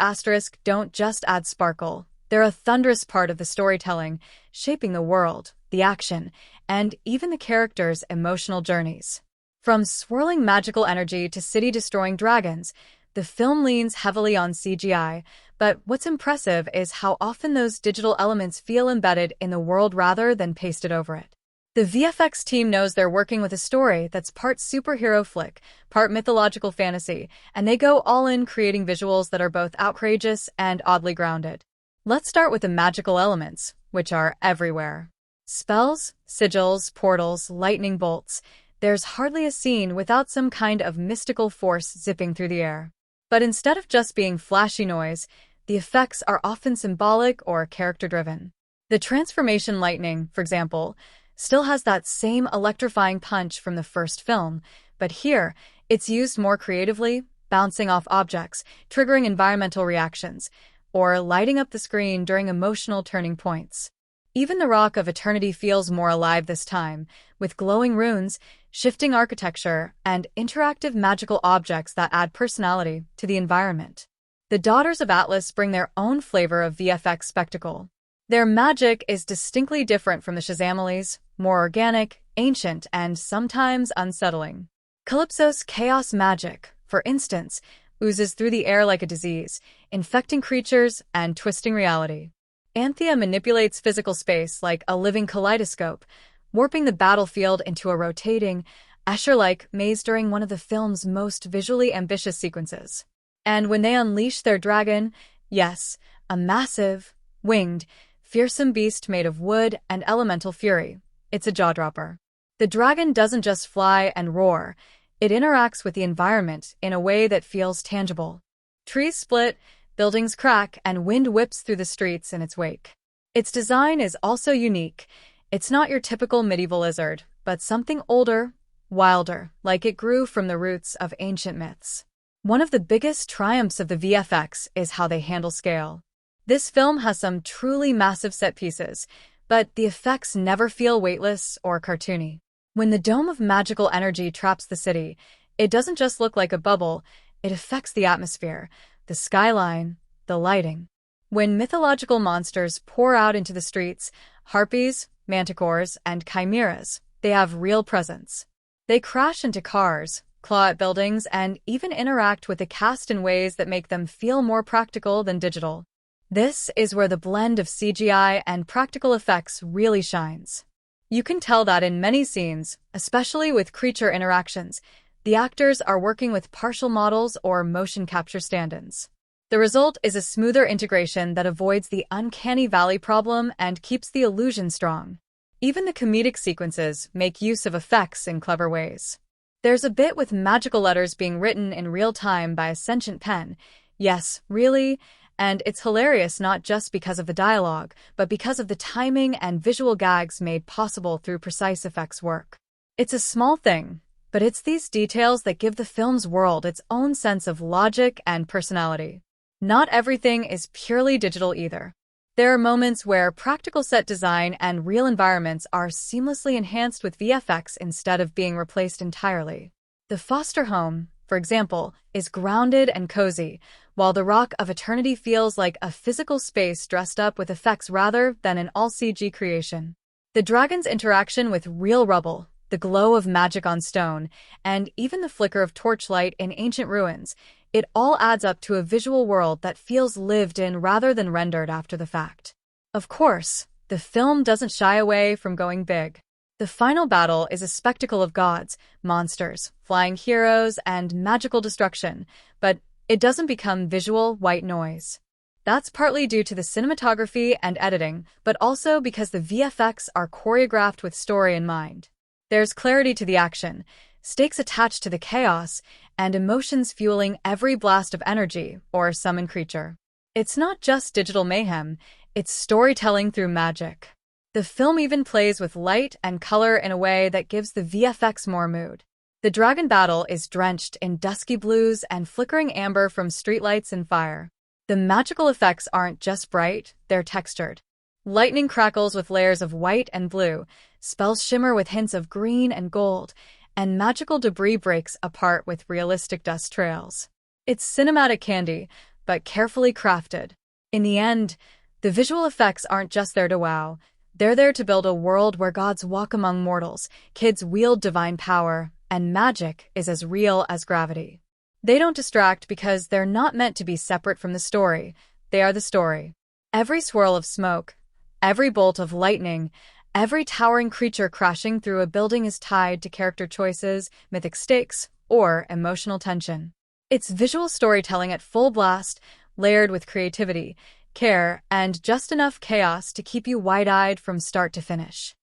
don't just add sparkle, they're a thunderous part of the storytelling, shaping the world, the action, and even the characters' emotional journeys. From swirling magical energy to city-destroying dragons, the film leans heavily on CGI, but what's impressive is how often those digital elements feel embedded in the world rather than pasted over it. The VFX team knows they're working with a story that's part superhero flick, part mythological fantasy, and they go all in creating visuals that are both outrageous and oddly grounded. Let's start with the magical elements, which are everywhere. Spells, sigils, portals, lightning bolts. There's hardly a scene without some kind of mystical force zipping through the air. But instead of just being flashy noise, the effects are often symbolic or character-driven. The transformation lightning, for example, still has that same electrifying punch from the first film, but here, it's used more creatively, bouncing off objects, triggering environmental reactions, or lighting up the screen during emotional turning points. Even the Rock of Eternity feels more alive this time, with glowing runes, shifting architecture, and interactive magical objects that add personality to the environment. The Daughters of Atlas bring their own flavor of VFX spectacle. Their magic is distinctly different from the Shazamilies, more organic, ancient, and sometimes unsettling. Kalypso's chaos magic, for instance, oozes through the air like a disease, infecting creatures and twisting reality. Anthea manipulates physical space like a living kaleidoscope, warping the battlefield into a rotating, Escher-like maze during one of the film's most visually ambitious sequences. And when they unleash their dragon, yes, a massive, winged, fearsome beast made of wood and elemental fury, it's a jaw-dropper. The dragon doesn't just fly and roar, it interacts with the environment in a way that feels tangible. Trees split, buildings crack, and wind whips through the streets in its wake. Its design is also unique. It's not your typical medieval lizard, but something older, wilder, like it grew from the roots of ancient myths. One of the biggest triumphs of the VFX is how they handle scale. This film has some truly massive set pieces, but the effects never feel weightless or cartoony. When the dome of magical energy traps the city, it doesn't just look like a bubble, it affects the atmosphere, the skyline, the lighting. When mythological monsters pour out into the streets, harpies, manticores, and chimeras, they have real presence. They crash into cars, claw at buildings, and even interact with the cast in ways that make them feel more practical than digital. This is where the blend of CGI and practical effects really shines. You can tell that in many scenes, especially with creature interactions, the actors are working with partial models or motion capture stand-ins. The result is a smoother integration that avoids the uncanny valley problem and keeps the illusion strong. Even the comedic sequences make use of effects in clever ways. There's a bit with magical letters being written in real time by a sentient pen. Yes, really. And it's hilarious not just because of the dialogue, but because of the timing and visual gags made possible through precise effects work. It's a small thing, but it's these details that give the film's world its own sense of logic and personality. Not everything is purely digital either. There are moments where practical set design and real environments are seamlessly enhanced with VFX instead of being replaced entirely. The foster home, for example, is grounded and cozy, while the Rock of Eternity feels like a physical space dressed up with effects rather than an all-CG creation. The dragon's interaction with real rubble, the glow of magic on stone, and even the flicker of torchlight in ancient ruins, it all adds up to a visual world that feels lived in rather than rendered after the fact. Of course, the film doesn't shy away from going big. The final battle is a spectacle of gods, monsters, flying heroes, and magical destruction, but it doesn't become visual white noise. That's partly due to the cinematography and editing, but also because the VFX are choreographed with story in mind. There's clarity to the action, stakes attached to the chaos, and emotions fueling every blast of energy or summoned creature. It's not just digital mayhem, it's storytelling through magic. The film even plays with light and color in a way that gives the VFX more mood. The dragon battle is drenched in dusky blues and flickering amber from streetlights and fire. The magical effects aren't just bright, they're textured. Lightning crackles with layers of white and blue, spells shimmer with hints of green and gold, and magical debris breaks apart with realistic dust trails. It's cinematic candy, but carefully crafted. In the end, the visual effects aren't just there to wow. They're there to build a world where gods walk among mortals, kids wield divine power, and magic is as real as gravity. They don't distract because they're not meant to be separate from the story. They are the story. Every swirl of smoke, every bolt of lightning, every towering creature crashing through a building is tied to character choices, mythic stakes, or emotional tension. It's visual storytelling at full blast, layered with creativity, care, and just enough chaos to keep you wide-eyed from start to finish.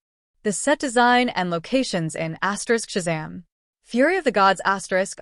The set design and locations in Shazam, Fury of the Gods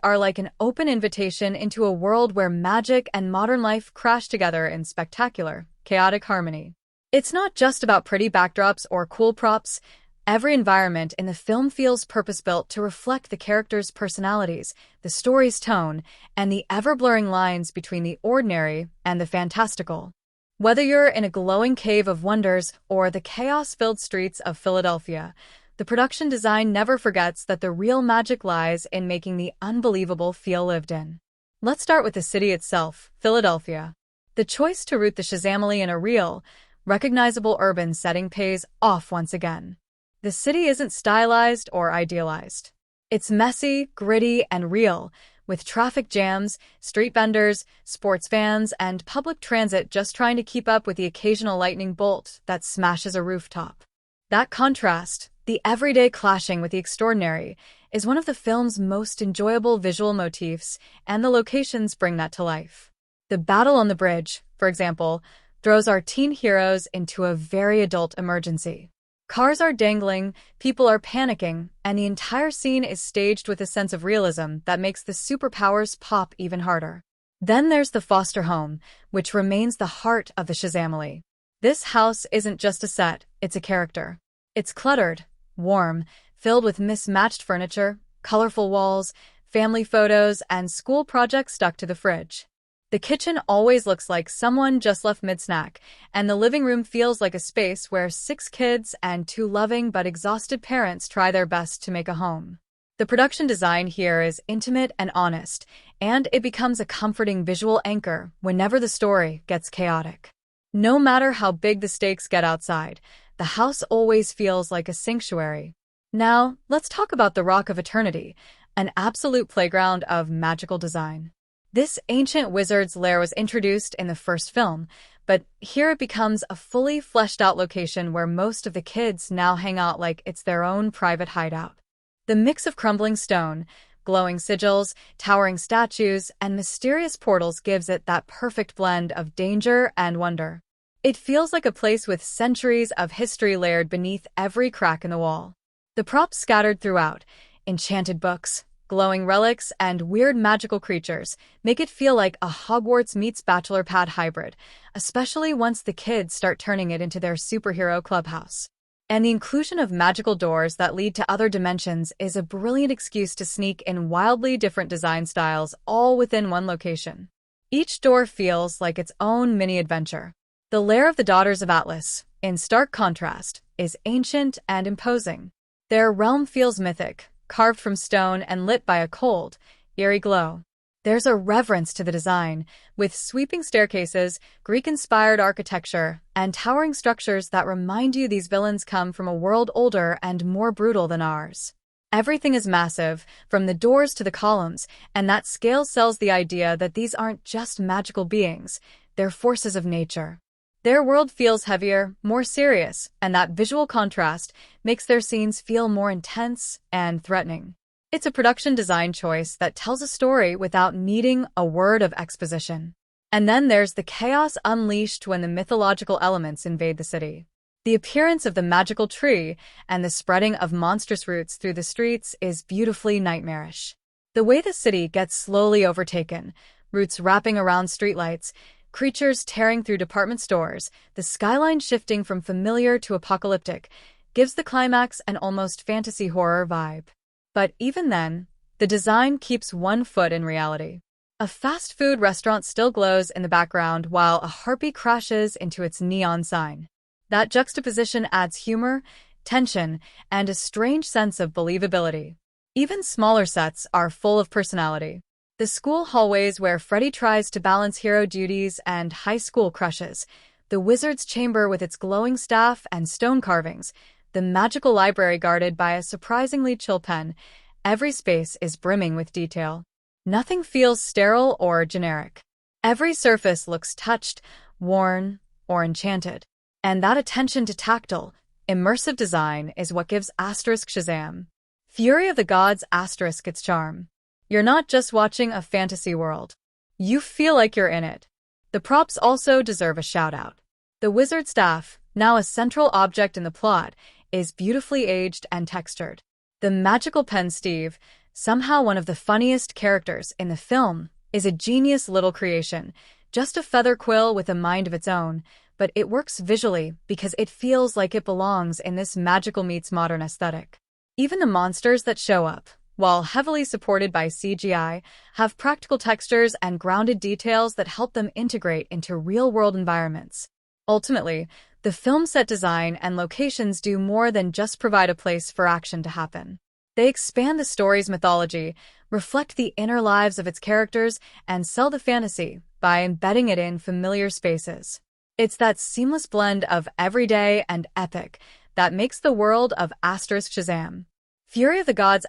are like an open invitation into a world where magic and modern life crash together in spectacular, chaotic harmony. It's not just about pretty backdrops or cool props. Every environment in the film feels purpose-built to reflect the characters' personalities, the story's tone, and the ever-blurring lines between the ordinary and the fantastical. Whether you're in a glowing cave of wonders or the chaos-filled streets of Philadelphia, the production design never forgets that the real magic lies in making the unbelievable feel lived in. Let's start with the city itself, Philadelphia. The choice to root the Shazamily in a real, recognizable urban setting pays off once again. The city isn't stylized or idealized. It's messy, gritty, and real, with traffic jams, street vendors, sports fans, and public transit just trying to keep up with the occasional lightning bolt that smashes a rooftop. That contrast, the everyday clashing with the extraordinary, is one of the film's most enjoyable visual motifs, and the locations bring that to life. The battle on the bridge, for example, throws our teen heroes into a very adult emergency. Cars are dangling, people are panicking, and the entire scene is staged with a sense of realism that makes the superpowers pop even harder. Then there's the foster home, which remains the heart of the Shazamily. This house isn't just a set, it's a character. It's cluttered, warm, filled with mismatched furniture, colorful walls, family photos, and school projects stuck to the fridge. The kitchen always looks like someone just left mid-snack, and the living room feels like a space where 6 kids and 2 loving but exhausted parents try their best to make a home. The production design here is intimate and honest, and it becomes a comforting visual anchor whenever the story gets chaotic. No matter how big the stakes get outside, the house always feels like a sanctuary. Now, let's talk about the Rock of Eternity, an absolute playground of magical design. This ancient wizard's lair was introduced in the first film, but here it becomes a fully fleshed-out location where most of the kids now hang out like it's their own private hideout. The mix of crumbling stone, glowing sigils, towering statues, and mysterious portals gives it that perfect blend of danger and wonder. It feels like a place with centuries of history layered beneath every crack in the wall. The props scattered throughout, enchanted books, glowing relics, and weird magical creatures make it feel like a Hogwarts meets bachelor pad hybrid, especially once the kids start turning it into their superhero clubhouse. And the inclusion of magical doors that lead to other dimensions is a brilliant excuse to sneak in wildly different design styles all within one location. Each door feels like its own mini-adventure. The lair of the Daughters of Atlas, in stark contrast, is ancient and imposing. Their realm feels mythic, carved from stone and lit by a cold, eerie glow. There's a reverence to the design, with sweeping staircases, Greek-inspired architecture, and towering structures that remind you these villains come from a world older and more brutal than ours. Everything is massive, from the doors to the columns, and that scale sells the idea that these aren't just magical beings, they're forces of nature. Their world feels heavier, more serious, and that visual contrast makes their scenes feel more intense and threatening. It's a production design choice that tells a story without needing a word of exposition. And then there's the chaos unleashed when the mythological elements invade the city. The appearance of the magical tree and the spreading of monstrous roots through the streets is beautifully nightmarish. The way the city gets slowly overtaken, roots wrapping around streetlights, creatures tearing through department stores, the skyline shifting from familiar to apocalyptic, gives the climax an almost fantasy horror vibe. But even then, the design keeps one foot in reality. A fast food restaurant still glows in the background while a harpy crashes into its neon sign. That juxtaposition adds humor, tension, and a strange sense of believability. Even smaller sets are full of personality. The school hallways where Freddy tries to balance hero duties and high school crushes, the wizard's chamber with its glowing staff and stone carvings, the magical library guarded by a surprisingly chill pen, every space is brimming with detail. Nothing feels sterile or generic. Every surface looks touched, worn, or enchanted. And that attention to tactile, immersive design is what gives Shazam, Fury of the Gods its charm. You're not just watching a fantasy world. You feel like you're in it. The props also deserve a shout-out. The wizard staff, now a central object in the plot, is beautifully aged and textured. The magical pen Steve, somehow one of the funniest characters in the film, is a genius little creation, just a feather quill with a mind of its own, but it works visually because it feels like it belongs in this magical meets modern aesthetic. Even the monsters that show up, while heavily supported by CGI, have practical textures and grounded details that help them integrate into real-world environments. Ultimately, the film set design and locations do more than just provide a place for action to happen. They expand the story's mythology, reflect the inner lives of its characters, and sell the fantasy by embedding it in familiar spaces. It's that seamless blend of everyday and epic that makes the world of Shazam, Fury of the Gods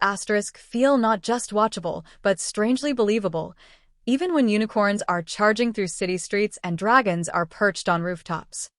feel not just watchable, but strangely believable, even when unicorns are charging through city streets and dragons are perched on rooftops.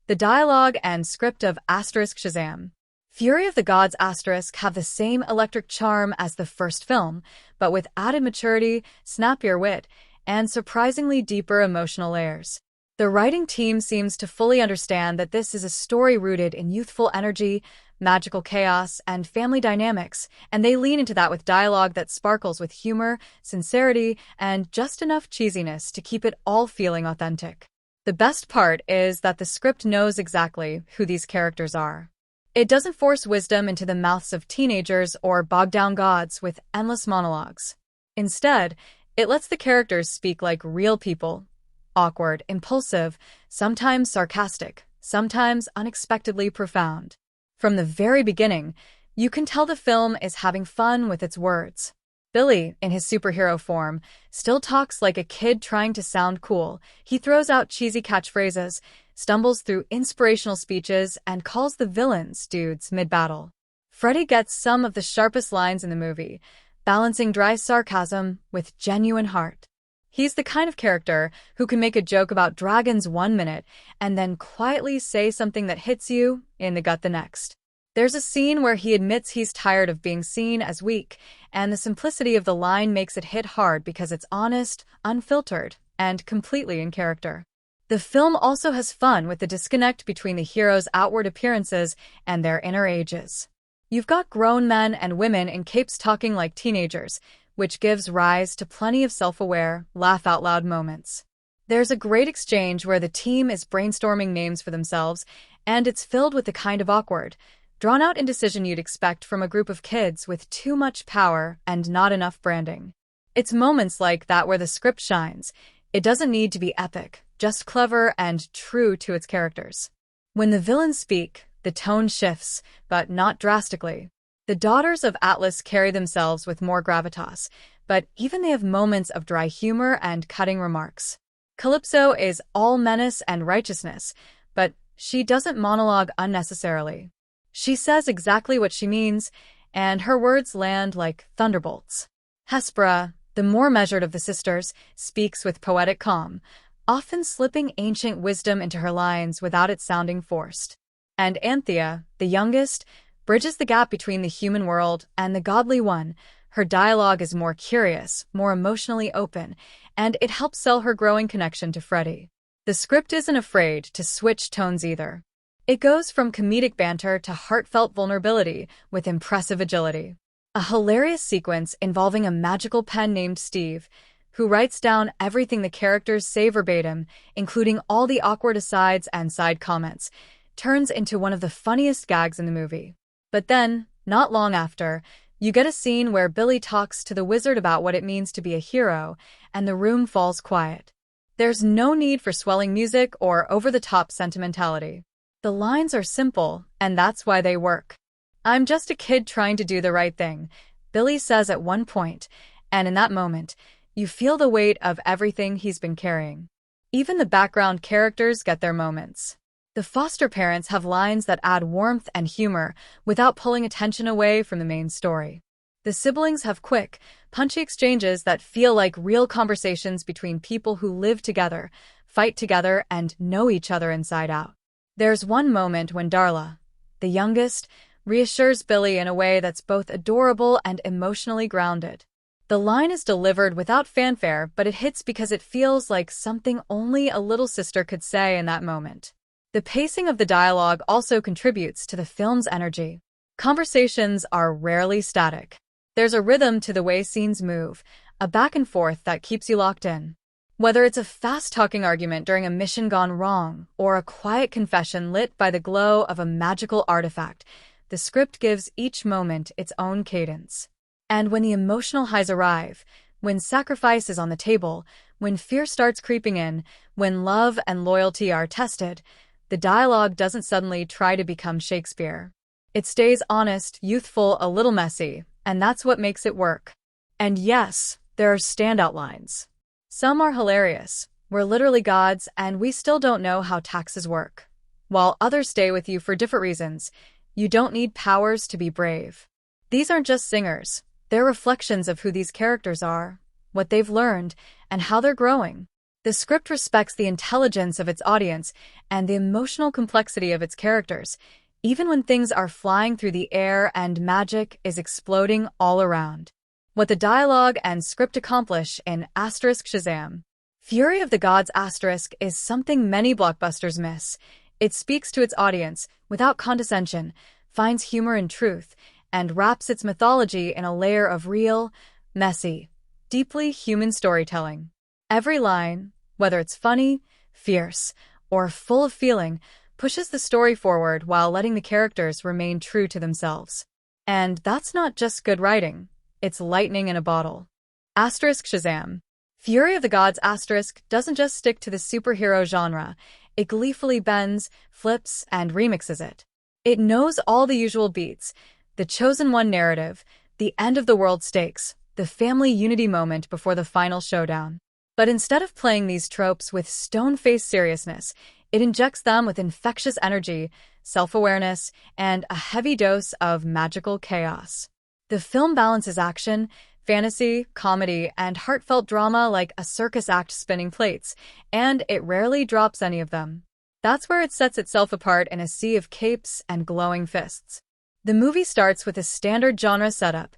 The dialogue and script of Shazam, Fury of the Gods have the same electric charm as the first film, but with added maturity, snappier wit, and surprisingly deeper emotional layers. The writing team seems to fully understand that this is a story rooted in youthful energy, magical chaos, and family dynamics, and they lean into that with dialogue that sparkles with humor, sincerity, and just enough cheesiness to keep it all feeling authentic. The best part is that the script knows exactly who these characters are. It doesn't force wisdom into the mouths of teenagers or bog down gods with endless monologues. Instead, it lets the characters speak like real people, awkward, impulsive, sometimes sarcastic, sometimes unexpectedly profound. From the very beginning, you can tell the film is having fun with its words. Billy, in his superhero form, still talks like a kid trying to sound cool. He throws out cheesy catchphrases, stumbles through inspirational speeches, and calls the villains dudes mid-battle. Freddy gets some of the sharpest lines in the movie, balancing dry sarcasm with genuine heart. He's the kind of character who can make a joke about dragons one minute and then quietly say something that hits you in the gut the next. There's a scene where he admits he's tired of being seen as weak, and the simplicity of the line makes it hit hard because it's honest, unfiltered, and completely in character. The film also has fun with the disconnect between the heroes' outward appearances and their inner ages. You've got grown men and women in capes talking like teenagers, which gives rise to plenty of self-aware, laugh-out-loud moments. There's a great exchange where the team is brainstorming names for themselves, and it's filled with the kind of awkward, drawn-out indecision you'd expect from a group of kids with too much power and not enough branding. It's moments like that where the script shines. It doesn't need to be epic, just clever and true to its characters. When the villains speak, the tone shifts, but not drastically. The daughters of Atlas carry themselves with more gravitas, but even they have moments of dry humor and cutting remarks. Kalypso is all menace and righteousness, but she doesn't monologue unnecessarily. She says exactly what she means, and her words land like thunderbolts. Hespera, the more measured of the sisters, speaks with poetic calm, often slipping ancient wisdom into her lines without it sounding forced. And Anthea, the youngest, bridges the gap between the human world and the godly one. Her dialogue is more curious, more emotionally open, and it helps sell her growing connection to Freddy. The script isn't afraid to switch tones either. It goes from comedic banter to heartfelt vulnerability with impressive agility. A hilarious sequence involving a magical pen named Steve, who writes down everything the characters say verbatim, including all the awkward asides and side comments, turns into one of the funniest gags in the movie. But then, not long after, you get a scene where Billy talks to the wizard about what it means to be a hero, and the room falls quiet. There's no need for swelling music or over-the-top sentimentality. The lines are simple, and that's why they work. "I'm just a kid trying to do the right thing," Billy says at one point, and in that moment, you feel the weight of everything he's been carrying. Even the background characters get their moments. The foster parents have lines that add warmth and humor without pulling attention away from the main story. The siblings have quick, punchy exchanges that feel like real conversations between people who live together, fight together, and know each other inside out. There's one moment when Darla, the youngest, reassures Billy in a way that's both adorable and emotionally grounded. The line is delivered without fanfare, but it hits because it feels like something only a little sister could say in that moment. The pacing of the dialogue also contributes to the film's energy. Conversations are rarely static. There's a rhythm to the way scenes move, a back and forth that keeps you locked in. Whether it's a fast-talking argument during a mission gone wrong or a quiet confession lit by the glow of a magical artifact, the script gives each moment its own cadence. And when the emotional highs arrive, when sacrifice is on the table, when fear starts creeping in, when love and loyalty are tested, the dialogue doesn't suddenly try to become Shakespeare. It stays honest, youthful, a little messy, and that's what makes it work. And yes, there are standout lines. Some are hilarious. "We're literally gods, and we still don't know how taxes work." While others stay with you for different reasons. You don't need powers to be brave. These aren't just singers. They're reflections of who these characters are, what they've learned, and how they're growing. The script respects the intelligence of its audience and the emotional complexity of its characters, even when things are flying through the air and magic is exploding all around. What the dialogue and script accomplish in Shazam. Fury of the Gods is something many blockbusters miss. It speaks to its audience without condescension, finds humor in truth, and wraps its mythology in a layer of real, messy, deeply human storytelling. Every line, whether it's funny, fierce, or full of feeling, pushes the story forward while letting the characters remain true to themselves. And that's not just good writing, it's lightning in a bottle. Shazam. Fury of the Gods doesn't just stick to the superhero genre, it gleefully bends, flips, and remixes it. It knows all the usual beats, the chosen one narrative, the end of the world stakes, the family unity moment before the final showdown. But instead of playing these tropes with stone-faced seriousness, it injects them with infectious energy, self-awareness, and a heavy dose of magical chaos. The film balances action, fantasy, comedy, and heartfelt drama like a circus act spinning plates, and it rarely drops any of them. That's where it sets itself apart in a sea of capes and glowing fists. The movie starts with a standard genre setup.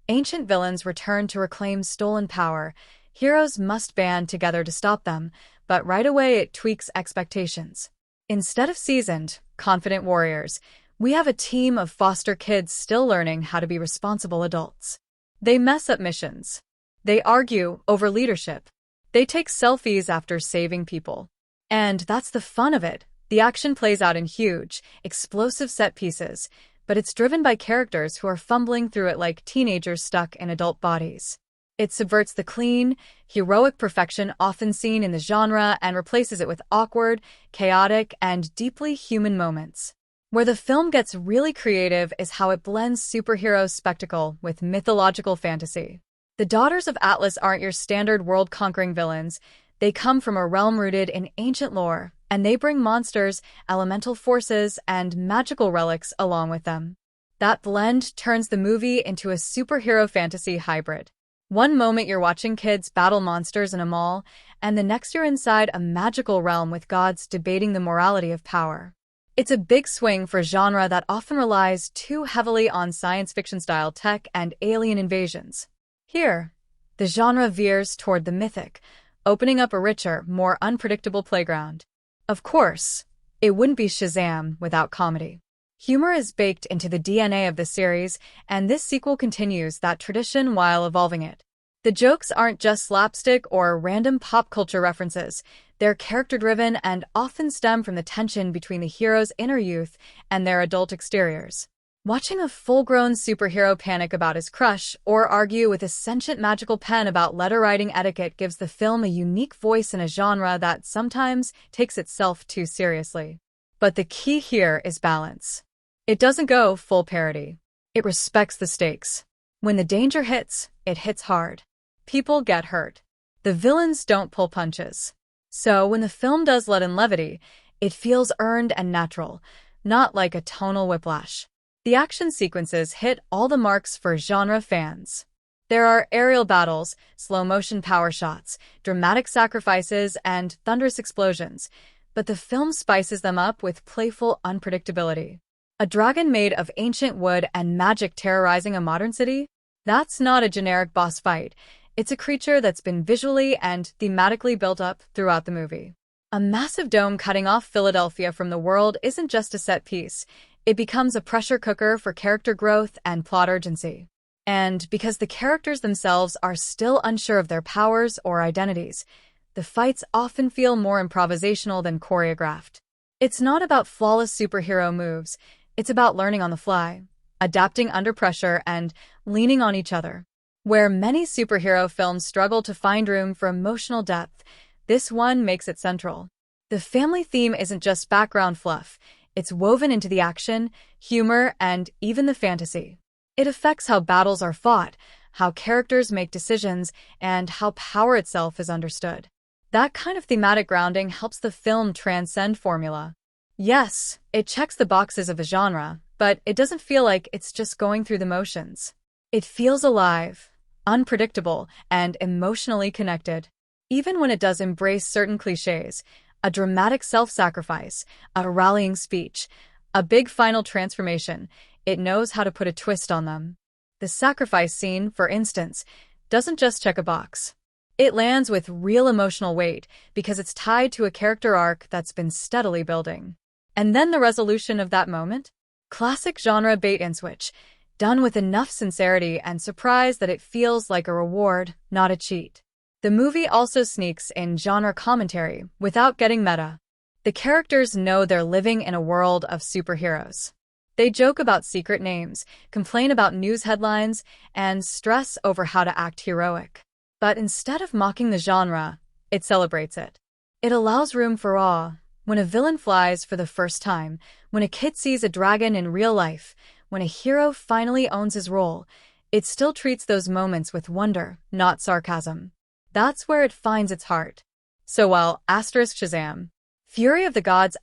Ancient villains return to reclaim stolen power. Heroes must band together to stop them, but right away it tweaks expectations. Instead of seasoned, confident warriors, we have a team of foster kids still learning how to be responsible adults. They mess up missions. They argue over leadership. They take selfies after saving people. And that's the fun of it. The action plays out in huge, explosive set pieces, but it's driven by characters who are fumbling through it like teenagers stuck in adult bodies. It subverts the clean, heroic perfection often seen in the genre and replaces it with awkward, chaotic, and deeply human moments. Where the film gets really creative is how it blends superhero spectacle with mythological fantasy. The Daughters of Atlas aren't your standard world-conquering villains. They come from a realm rooted in ancient lore, and they bring monsters, elemental forces, and magical relics along with them. That blend turns the movie into a superhero fantasy hybrid. One moment you're watching kids battle monsters in a mall, and the next you're inside a magical realm with gods debating the morality of power. It's a big swing for a genre that often relies too heavily on science fiction-style tech and alien invasions. Here, the genre veers toward the mythic, opening up a richer, more unpredictable playground. Of course, it wouldn't be Shazam without comedy. Humor is baked into the DNA of the series, and this sequel continues that tradition while evolving it. The jokes aren't just slapstick or random pop culture references. They're character-driven and often stem from the tension between the hero's inner youth and their adult exteriors. Watching a full-grown superhero panic about his crush or argue with a sentient magical pen about letter-writing etiquette gives the film a unique voice in a genre that sometimes takes itself too seriously. But the key here is balance. It doesn't go full parody. It respects the stakes. When the danger hits, it hits hard. People get hurt. The villains don't pull punches. So when the film does let in levity, it feels earned and natural, not like a tonal whiplash. The action sequences hit all the marks for genre fans. There are aerial battles, slow-motion power shots, dramatic sacrifices, and thunderous explosions, but the film spices them up with playful unpredictability. A dragon made of ancient wood and magic terrorizing a modern city? That's not a generic boss fight. It's a creature that's been visually and thematically built up throughout the movie. A massive dome cutting off Philadelphia from the world isn't just a set piece. It becomes a pressure cooker for character growth and plot urgency. And because the characters themselves are still unsure of their powers or identities, the fights often feel more improvisational than choreographed. It's not about flawless superhero moves. It's about learning on the fly, adapting under pressure, and leaning on each other. Where many superhero films struggle to find room for emotional depth, this one makes it central. The family theme isn't just background fluff. It's woven into the action, humor, and even the fantasy. It affects how battles are fought, how characters make decisions, and how power itself is understood. That kind of thematic grounding helps the film transcend formula. Yes, it checks the boxes of a genre, but it doesn't feel like it's just going through the motions. It feels alive, unpredictable, and emotionally connected. Even when it does embrace certain cliches, a dramatic self-sacrifice, a rallying speech, a big final transformation, it knows how to put a twist on them. The sacrifice scene, for instance, doesn't just check a box. It lands with real emotional weight because it's tied to a character arc that's been steadily building. And then the resolution of that moment? Classic genre bait and switch, done with enough sincerity and surprise that it feels like a reward, not a cheat. The movie also sneaks in genre commentary without getting meta. The characters know they're living in a world of superheroes. They joke about secret names, complain about news headlines, and stress over how to act heroic. But instead of mocking the genre, it celebrates it. It allows room for awe. When a villain flies for the first time, when a kid sees a dragon in real life, when a hero finally owns his role, it still treats those moments with wonder, not sarcasm. That's where it finds its heart. So while Shazam, Fury of the Gods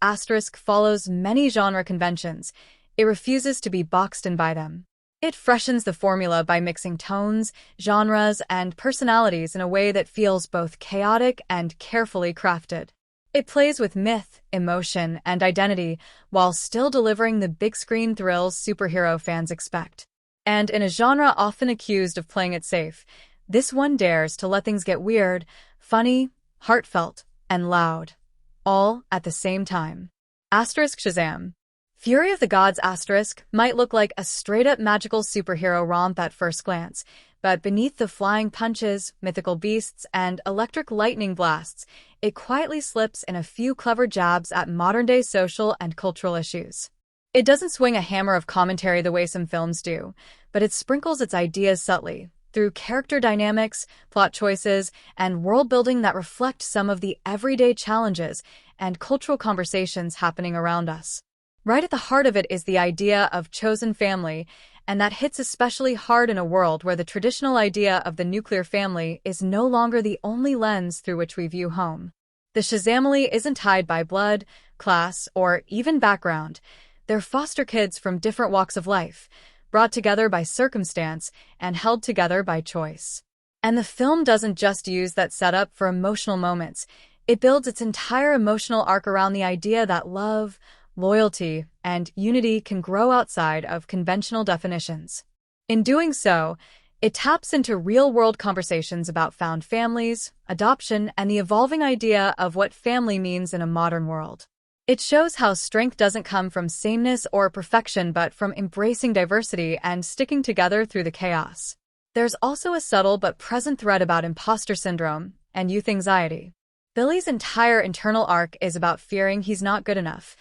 follows many genre conventions, it refuses to be boxed in by them. It freshens the formula by mixing tones, genres, and personalities in a way that feels both chaotic and carefully crafted. It plays with myth, emotion, and identity while still delivering the big-screen thrills superhero fans expect. And in a genre often accused of playing it safe, this one dares to let things get weird, funny, heartfelt, and loud, all at the same time. Shazam. Fury of the Gods might look like a straight-up magical superhero romp at first glance, but beneath the flying punches, mythical beasts, and electric lightning blasts, it quietly slips in a few clever jabs at modern-day social and cultural issues. It doesn't swing a hammer of commentary the way some films do, but it sprinkles its ideas subtly, through character dynamics, plot choices, and world-building that reflect some of the everyday challenges and cultural conversations happening around us. Right at the heart of it is the idea of chosen family, and that hits especially hard in a world where the traditional idea of the nuclear family is no longer the only lens through which we view home. The Shazamily isn't tied by blood, class, or even background. They're foster kids from different walks of life, brought together by circumstance and held together by choice. And the film doesn't just use that setup for emotional moments. It builds its entire emotional arc around the idea that love, loyalty, and unity can grow outside of conventional definitions. In doing so, it taps into real-world conversations about found families, adoption, and the evolving idea of what family means in a modern world. It shows how strength doesn't come from sameness or perfection but from embracing diversity and sticking together through the chaos. There's also a subtle but present thread about imposter syndrome and youth anxiety. Billy's entire internal arc is about fearing he's not good enough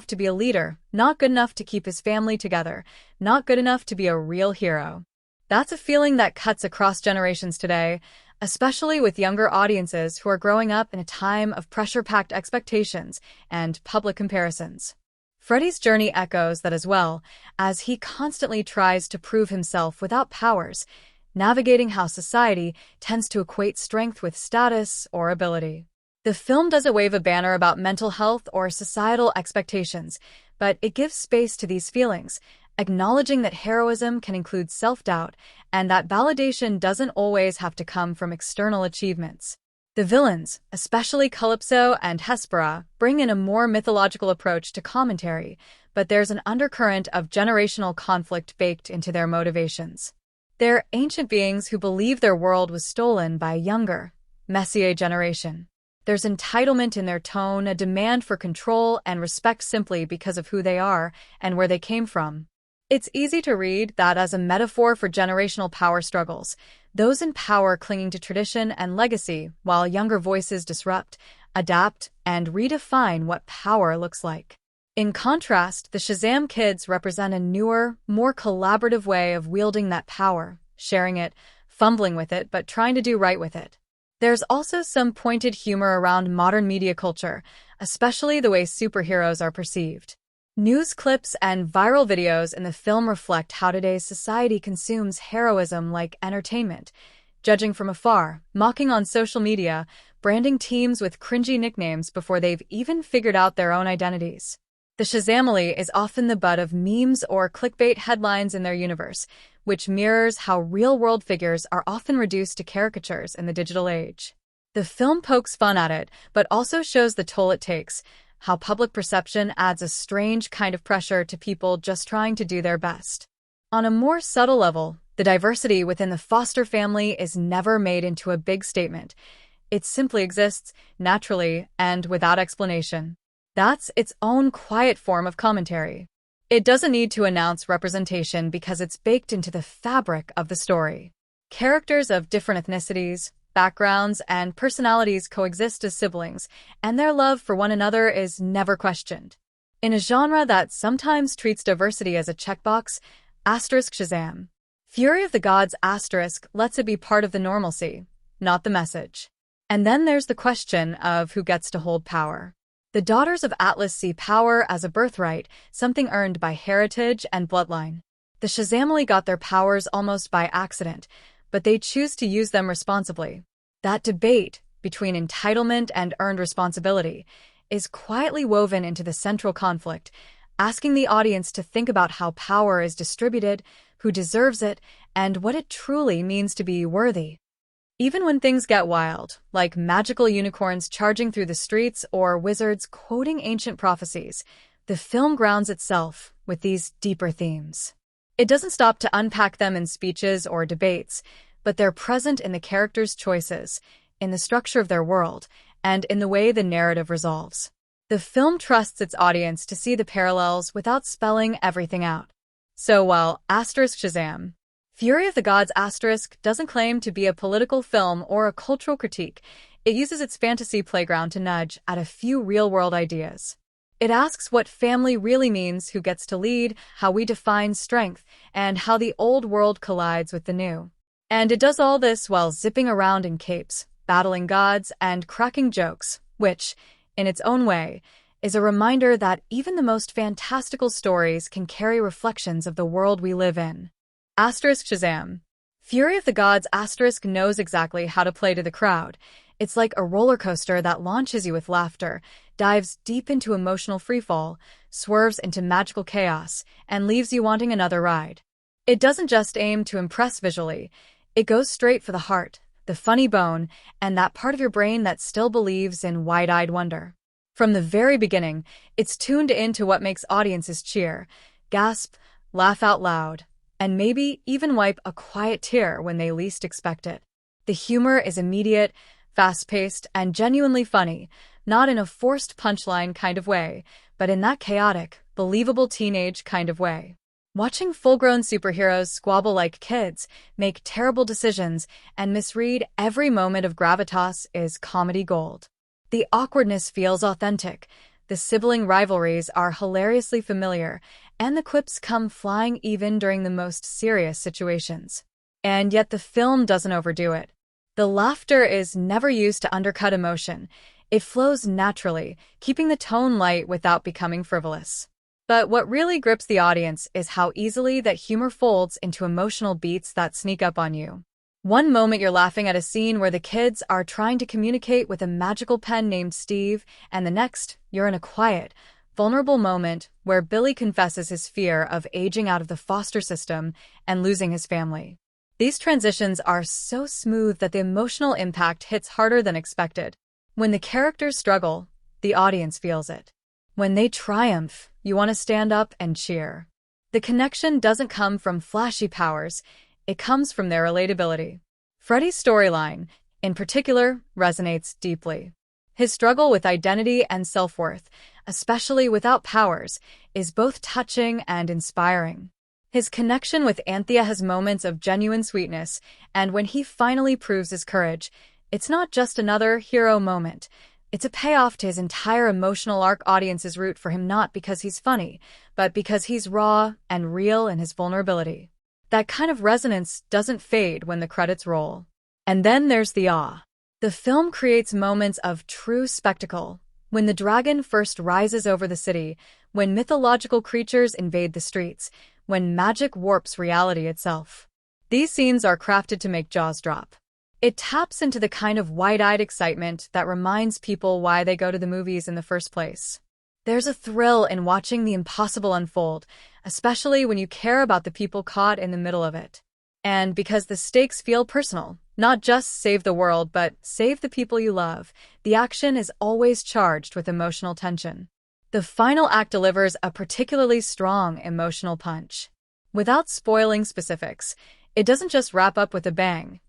to be a leader, not good enough to keep his family together, not good enough to be a real hero. That's a feeling that cuts across generations today, especially with younger audiences who are growing up in a time of pressure-packed expectations and public comparisons. Freddy's journey echoes that as well, as he constantly tries to prove himself without powers, navigating how society tends to equate strength with status or ability. The film doesn't wave a banner about mental health or societal expectations, but it gives space to these feelings, acknowledging that heroism can include self-doubt and that validation doesn't always have to come from external achievements. The villains, especially Kalypso and Hespera, bring in a more mythological approach to commentary, but there's an undercurrent of generational conflict baked into their motivations. They're ancient beings who believe their world was stolen by a younger, Messier generation. There's entitlement in their tone, a demand for control and respect simply because of who they are and where they came from. It's easy to read that as a metaphor for generational power struggles, those in power clinging to tradition and legacy, while younger voices disrupt, adapt, and redefine what power looks like. In contrast, the Shazam kids represent a newer, more collaborative way of wielding that power, sharing it, fumbling with it, but trying to do right with it. There's also some pointed humor around modern media culture, especially the way superheroes are perceived. News clips and viral videos in the film reflect how today's society consumes heroism like entertainment, judging from afar, mocking on social media, branding teams with cringy nicknames before they've even figured out their own identities. The Shazamily is often the butt of memes or clickbait headlines in their universe, which mirrors how real-world figures are often reduced to caricatures in the digital age. The film pokes fun at it, but also shows the toll it takes, how public perception adds a strange kind of pressure to people just trying to do their best. On a more subtle level, the diversity within the foster family is never made into a big statement. It simply exists, naturally, and without explanation. That's its own quiet form of commentary. It doesn't need to announce representation because it's baked into the fabric of the story. Characters of different ethnicities, backgrounds, and personalities coexist as siblings, and their love for one another is never questioned. In a genre that sometimes treats diversity as a checkbox, Shazam. Fury of the Gods lets it be part of the normalcy, not the message. And then there's the question of who gets to hold power. The daughters of Atlas see power as a birthright, something earned by heritage and bloodline. The Shazamily got their powers almost by accident, but they choose to use them responsibly. That debate between entitlement and earned responsibility is quietly woven into the central conflict, asking the audience to think about how power is distributed, who deserves it, and what it truly means to be worthy. Even when things get wild, like magical unicorns charging through the streets or wizards quoting ancient prophecies, the film grounds itself with these deeper themes. It doesn't stop to unpack them in speeches or debates, but they're present in the characters' choices, in the structure of their world, and in the way the narrative resolves. The film trusts its audience to see the parallels without spelling everything out. So while Shazam, Fury of the Gods doesn't claim to be a political film or a cultural critique, it uses its fantasy playground to nudge at a few real-world ideas. It asks what family really means, who gets to lead, how we define strength, and how the old world collides with the new. And it does all this while zipping around in capes, battling gods, and cracking jokes, which, in its own way, is a reminder that even the most fantastical stories can carry reflections of the world we live in. Shazam. Fury of the Gods knows exactly how to play to the crowd. It's like a roller coaster that launches you with laughter, dives deep into emotional freefall, swerves into magical chaos, and leaves you wanting another ride. It doesn't just aim to impress visually, it goes straight for the heart, the funny bone, and that part of your brain that still believes in wide-eyed wonder. From the very beginning, it's tuned into what makes audiences cheer, gasp, laugh out loud, and maybe even wipe a quiet tear when they least expect it. The humor is immediate, fast-paced, and genuinely funny, not in a forced punchline kind of way, but in that chaotic, believable teenage kind of way. Watching full-grown superheroes squabble like kids, make terrible decisions, and misread every moment of gravitas is comedy gold. The awkwardness feels authentic, the sibling rivalries are hilariously familiar, and the quips come flying even during the most serious situations. And yet the film doesn't overdo it. The laughter is never used to undercut emotion. It flows naturally, keeping the tone light without becoming frivolous. But what really grips the audience is how easily that humor folds into emotional beats that sneak up on you. One moment you're laughing at a scene where the kids are trying to communicate with a magical pen named Steve, and the next, you're in a quiet, vulnerable moment where Billy confesses his fear of aging out of the foster system and losing his family. These transitions are so smooth that the emotional impact hits harder than expected. When the characters struggle, the audience feels it. When they triumph, you want to stand up and cheer. The connection doesn't come from flashy powers, it comes from their relatability. Freddy's storyline, in particular, resonates deeply. His struggle with identity and self-worth, especially without powers, is both touching and inspiring. His connection with Anthea has moments of genuine sweetness, and when he finally proves his courage, it's not just another hero moment. It's a payoff to his entire emotional arc. Audiences root for him not because he's funny, but because he's raw and real in his vulnerability. That kind of resonance doesn't fade when the credits roll. And then there's the awe. The film creates moments of true spectacle. When the dragon first rises over the city, when mythological creatures invade the streets, when magic warps reality itself. These scenes are crafted to make jaws drop. It taps into the kind of wide-eyed excitement that reminds people why they go to the movies in the first place. There's a thrill in watching the impossible unfold, especially when you care about the people caught in the middle of it. And because the stakes feel personal, not just save the world, but save the people you love, the action is always charged with emotional tension. The final act delivers a particularly strong emotional punch. Without spoiling specifics, it doesn't just wrap up with a bang.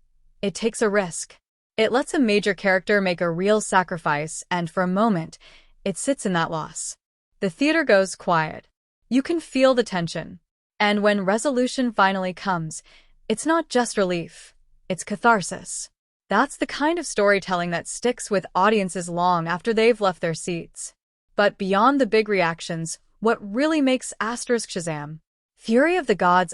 It takes a risk. It lets a major character make a real sacrifice, and for a moment, it sits in that loss. The theater goes quiet. You can feel the tension. And when resolution finally comes, it's not just relief, it's catharsis. That's the kind of storytelling that sticks with audiences long after they've left their seats. But beyond the big reactions, what really makes Shazam, Fury of the Gods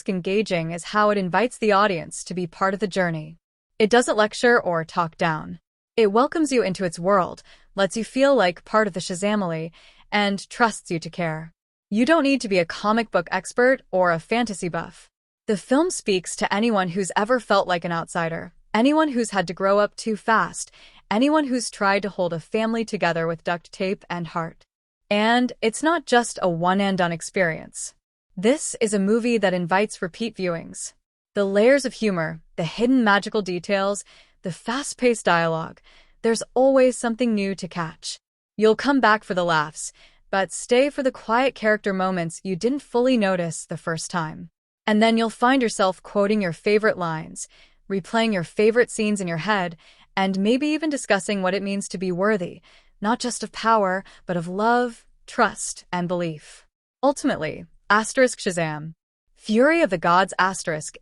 engaging is how it invites the audience to be part of the journey. It doesn't lecture or talk down. It welcomes you into its world, lets you feel like part of the Shazamily, and trusts you to care. You don't need to be a comic book expert or a fantasy buff. The film speaks to anyone who's ever felt like an outsider, anyone who's had to grow up too fast, anyone who's tried to hold a family together with duct tape and heart. And it's not just a one-and-done experience. This is a movie that invites repeat viewings. The layers of humor, the hidden magical details, the fast-paced dialogue, there's always something new to catch. You'll come back for the laughs, but stay for the quiet character moments you didn't fully notice the first time. And then you'll find yourself quoting your favorite lines, replaying your favorite scenes in your head, and maybe even discussing what it means to be worthy, not just of power, but of love, trust, and belief. Ultimately, Shazam. Fury of the Gods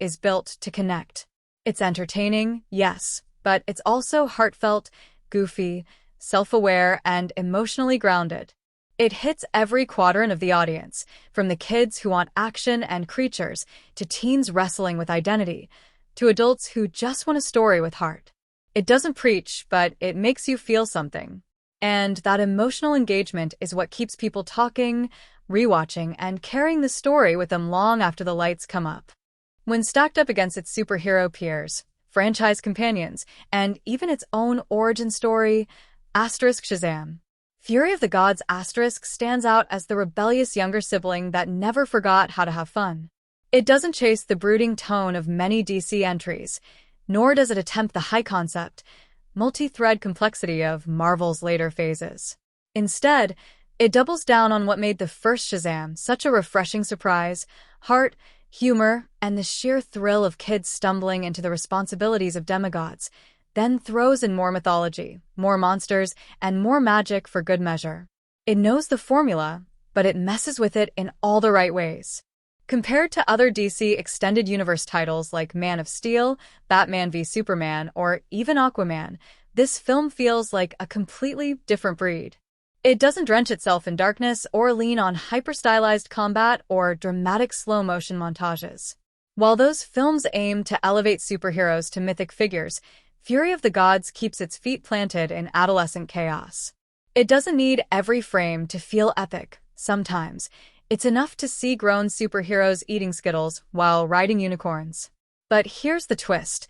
is built to connect. It's entertaining, yes, but it's also heartfelt, goofy, self-aware, and emotionally grounded. It hits every quadrant of the audience, from the kids who want action and creatures, to teens wrestling with identity, to adults who just want a story with heart. It doesn't preach, but it makes you feel something. And that emotional engagement is what keeps people talking, rewatching, and carrying the story with them long after the lights come up. When stacked up against its superhero peers, franchise companions, and even its own origin story, Shazam. Fury of the Gods stands out as the rebellious younger sibling that never forgot how to have fun. It doesn't chase the brooding tone of many DC entries, nor does it attempt the high-concept, multi-thread complexity of Marvel's later phases. Instead, it doubles down on what made the first Shazam such a refreshing surprise: heart, humor, and the sheer thrill of kids stumbling into the responsibilities of demigods, then throws in more mythology, more monsters, and more magic for good measure. It knows the formula, but it messes with it in all the right ways. Compared to other DC Extended Universe titles like Man of Steel, Batman v Superman, or even Aquaman, this film feels like a completely different breed. It doesn't drench itself in darkness or lean on hyper-stylized combat or dramatic slow-motion montages. While those films aim to elevate superheroes to mythic figures, Fury of the Gods keeps its feet planted in adolescent chaos. It doesn't need every frame to feel epic. Sometimes, it's enough to see grown superheroes eating Skittles while riding unicorns. But here's the twist: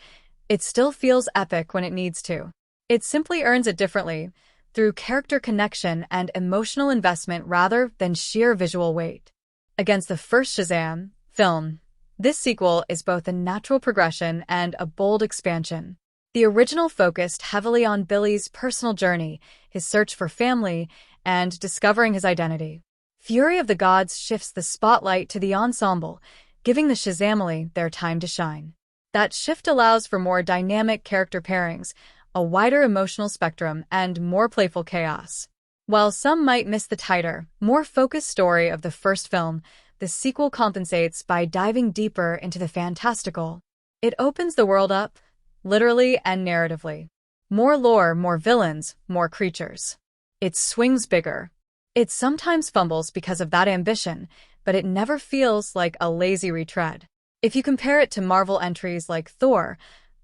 it still feels epic when it needs to. It simply earns it differently, through character connection and emotional investment rather than sheer visual weight. Against the first Shazam film, this sequel is both a natural progression and a bold expansion. The original focused heavily on Billy's personal journey, his search for family, and discovering his identity. Fury of the Gods shifts the spotlight to the ensemble, giving the Shazamily their time to shine. That shift allows for more dynamic character pairings, a wider emotional spectrum, and more playful chaos. While some might miss the tighter, more focused story of the first film, the sequel compensates by diving deeper into the fantastical. It opens the world up, literally and narratively. More lore, more villains, more creatures. It swings bigger. It sometimes fumbles because of that ambition, but it never feels like a lazy retread. If you compare it to Marvel entries like Thor,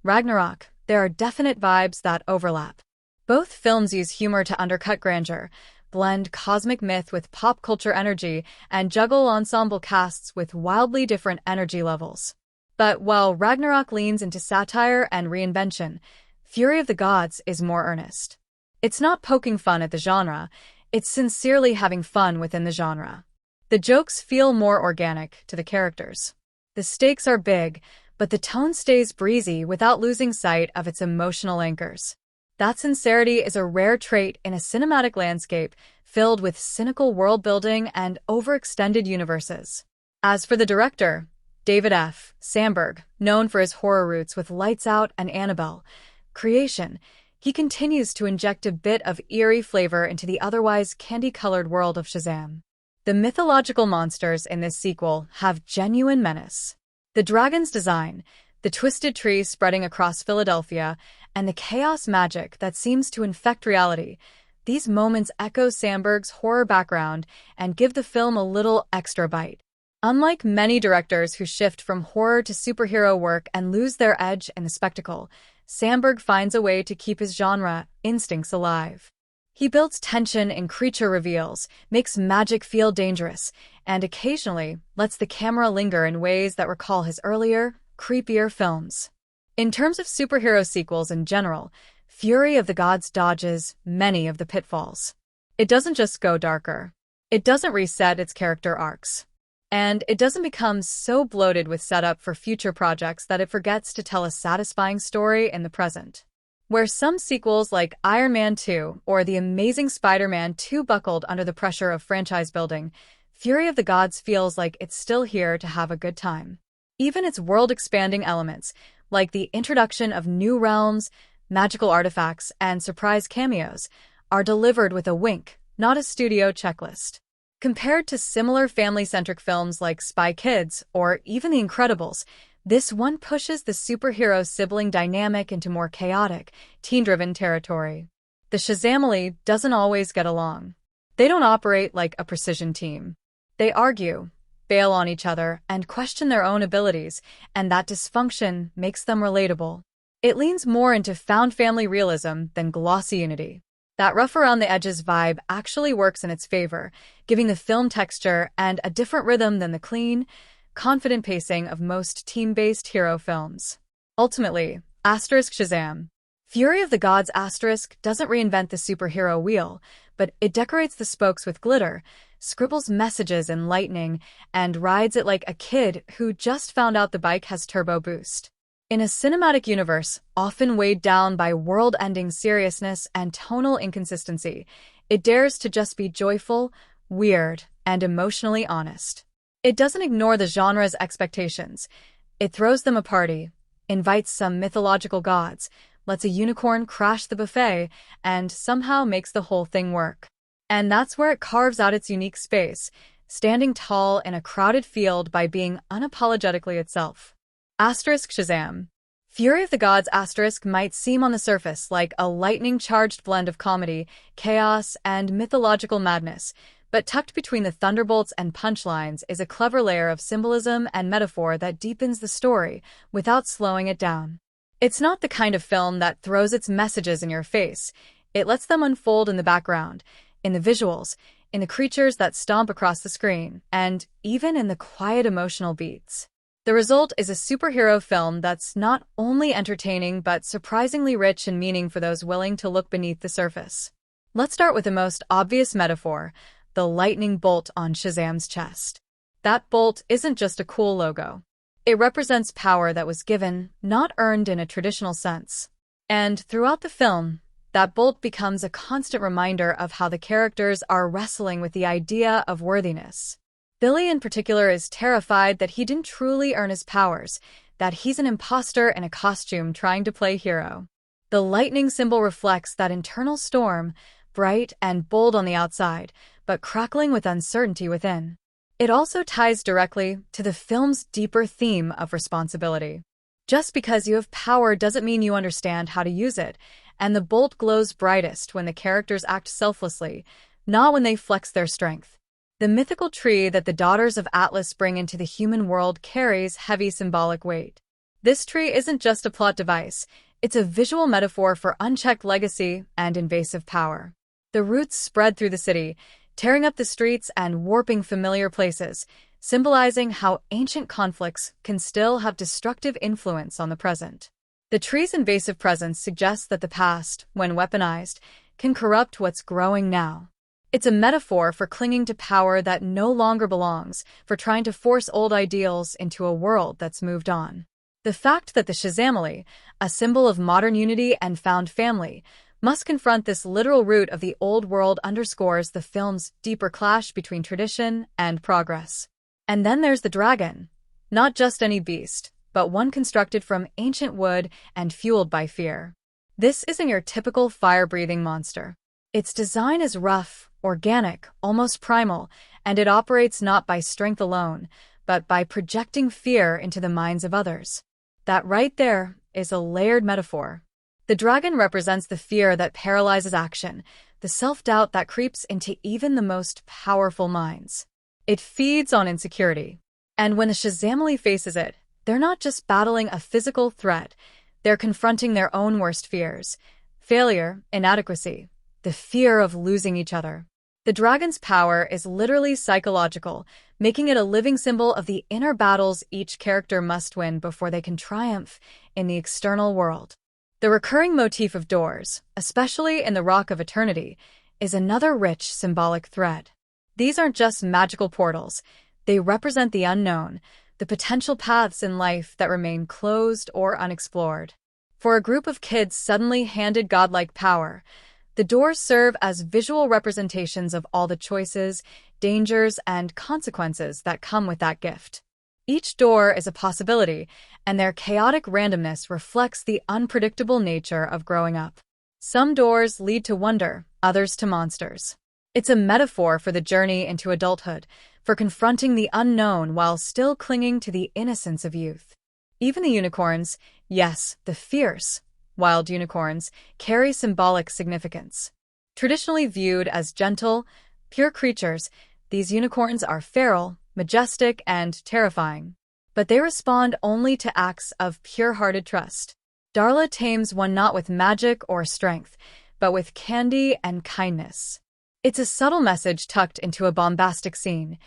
Ragnarok, there are definite vibes that overlap. Both films use humor to undercut grandeur, blend cosmic myth with pop culture energy, and juggle ensemble casts with wildly different energy levels. But while Ragnarok leans into satire and reinvention, Fury of the Gods is more earnest. It's not poking fun at the genre, it's sincerely having fun within the genre. The jokes feel more organic to the characters. The stakes are big, but the tone stays breezy without losing sight of its emotional anchors. That sincerity is a rare trait in a cinematic landscape filled with cynical world-building and overextended universes. As for the director, David F. Sandberg, known for his horror roots with Lights Out and Annabelle creation, he continues to inject a bit of eerie flavor into the otherwise candy-colored world of Shazam. The mythological monsters in this sequel have genuine menace. The dragon's design, the twisted tree spreading across Philadelphia, and the chaos magic that seems to infect reality, these moments echo Sandberg's horror background and give the film a little extra bite. Unlike many directors who shift from horror to superhero work and lose their edge in the spectacle, Sandberg finds a way to keep his genre instincts alive. He builds tension in creature reveals, makes magic feel dangerous, and occasionally lets the camera linger in ways that recall his earlier, creepier films. In terms of superhero sequels in general, Fury of the Gods dodges many of the pitfalls. It doesn't just go darker. It doesn't reset its character arcs. And it doesn't become so bloated with setup for future projects that it forgets to tell a satisfying story in the present. Where some sequels like Iron Man 2 or The Amazing Spider-Man 2 buckled under the pressure of franchise building, Fury of the Gods feels like it's still here to have a good time. Even its world-expanding elements, like the introduction of new realms, magical artifacts, and surprise cameos are delivered with a wink, not a studio checklist. Compared to similar family-centric films like Spy Kids or even The Incredibles, this one pushes the superhero-sibling dynamic into more chaotic, teen-driven territory. The Shazamily doesn't always get along. They don't operate like a precision team. They argue, bail on each other, and question their own abilities, and that dysfunction makes them relatable. It leans more into found family realism than glossy unity. That rough-around-the-edges vibe actually works in its favor, giving the film texture and a different rhythm than the clean, confident pacing of most team-based hero films. Ultimately, Shazam. Fury of the Gods doesn't reinvent the superhero wheel, but it decorates the spokes with glitter, scribbles messages in lightning, and rides it like a kid who just found out the bike has turbo boost. In a cinematic universe, often weighed down by world-ending seriousness and tonal inconsistency, it dares to just be joyful, weird, and emotionally honest. It doesn't ignore the genre's expectations. It throws them a party, invites some mythological gods, lets a unicorn crash the buffet, and somehow makes the whole thing work. And that's where it carves out its unique space, standing tall in a crowded field by being unapologetically itself. Shazam. Fury of the Gods might seem on the surface like a lightning-charged blend of comedy, chaos, and mythological madness, but tucked between the thunderbolts and punchlines is a clever layer of symbolism and metaphor that deepens the story without slowing it down. It's not the kind of film that throws its messages in your face. It lets them unfold in the background, in the visuals, in the creatures that stomp across the screen, and even in the quiet emotional beats. The result is a superhero film that's not only entertaining but surprisingly rich in meaning for those willing to look beneath the surface. Let's start with the most obvious metaphor, the lightning bolt on Shazam's chest. That bolt isn't just a cool logo. It represents power that was given, not earned in a traditional sense. And throughout the film, that bolt becomes a constant reminder of how the characters are wrestling with the idea of worthiness. Billy in particular is terrified that he didn't truly earn his powers, that he's an imposter in a costume trying to play hero. The lightning symbol reflects that internal storm, bright and bold on the outside, but crackling with uncertainty within. It also ties directly to the film's deeper theme of responsibility. Just because you have power doesn't mean you understand how to use it, and the bolt glows brightest when the characters act selflessly, not when they flex their strength. The mythical tree that the daughters of Atlas bring into the human world carries heavy symbolic weight. This tree isn't just a plot device, it's a visual metaphor for unchecked legacy and invasive power. The roots spread through the city, tearing up the streets and warping familiar places, symbolizing how ancient conflicts can still have destructive influence on the present. The tree's invasive presence suggests that the past, when weaponized, can corrupt what's growing now. It's a metaphor for clinging to power that no longer belongs, for trying to force old ideals into a world that's moved on. The fact that the Shazamily, a symbol of modern unity and found family, must confront this literal root of the old world underscores the film's deeper clash between tradition and progress. And then there's the dragon. Not just any beast, but one constructed from ancient wood and fueled by fear. This isn't your typical fire-breathing monster. Its design is rough, organic, almost primal, and it operates not by strength alone, but by projecting fear into the minds of others. That right there is a layered metaphor. The dragon represents the fear that paralyzes action, the self-doubt that creeps into even the most powerful minds. It feeds on insecurity. And when the Shazamily faces it, they're not just battling a physical threat, they're confronting their own worst fears. Failure, inadequacy, the fear of losing each other. The dragon's power is literally psychological, making it a living symbol of the inner battles each character must win before they can triumph in the external world. The recurring motif of doors, especially in the Rock of Eternity, is another rich symbolic thread. These aren't just magical portals, they represent the unknown, the potential paths in life that remain closed or unexplored. For a group of kids suddenly handed godlike power, the doors serve as visual representations of all the choices, dangers, and consequences that come with that gift. Each door is a possibility, and their chaotic randomness reflects the unpredictable nature of growing up. Some doors lead to wonder, others to monsters. It's a metaphor for the journey into adulthood, for confronting the unknown while still clinging to the innocence of youth. Even the unicorns, yes, the fierce, wild unicorns, carry symbolic significance. Traditionally viewed as gentle, pure creatures, these unicorns are feral, majestic, and terrifying. But they respond only to acts of pure-hearted trust. Darla tames one not with magic or strength, but with candy and kindness. It's a subtle message tucked into a bombastic scene.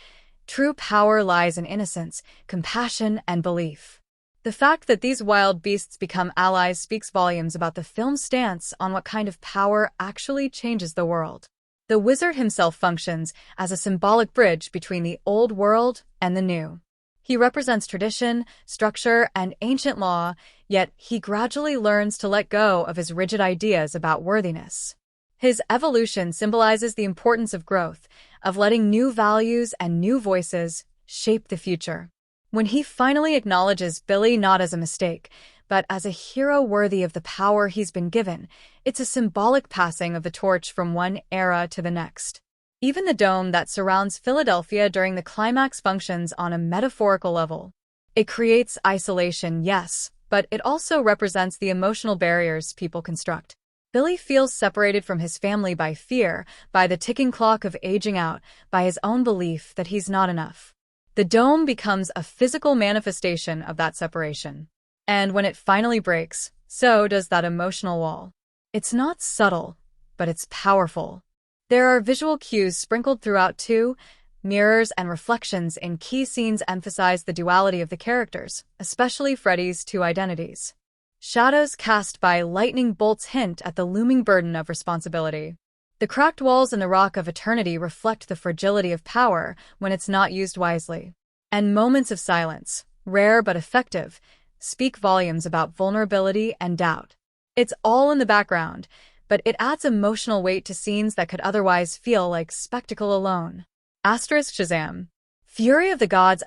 True power lies in innocence, compassion, and belief. The fact that these wild beasts become allies speaks volumes about the film's stance on what kind of power actually changes the world. The wizard himself functions as a symbolic bridge between the old world and the new. He represents tradition, structure, and ancient law, yet he gradually learns to let go of his rigid ideas about worthiness. His evolution symbolizes the importance of growth, of letting new values and new voices shape the future. When he finally acknowledges Billy not as a mistake, but as a hero worthy of the power he's been given, it's a symbolic passing of the torch from one era to the next. Even the dome that surrounds Philadelphia during the climax functions on a metaphorical level. It creates isolation, yes, but it also represents the emotional barriers people construct. Billy feels separated from his family by fear, by the ticking clock of aging out, by his own belief that he's not enough. The dome becomes a physical manifestation of that separation. And when it finally breaks, so does that emotional wall. It's not subtle, but it's powerful. There are visual cues sprinkled throughout too. Mirrors and reflections in key scenes emphasize the duality of the characters, especially Freddy's two identities. Shadows cast by lightning bolts hint at the looming burden of responsibility. The cracked walls in the Rock of Eternity reflect the fragility of power when it's not used wisely. And moments of silence, rare but effective, speak volumes about vulnerability and doubt. It's all in the background, but it adds emotional weight to scenes that could otherwise feel like spectacle alone. Shazam. Fury of the Gods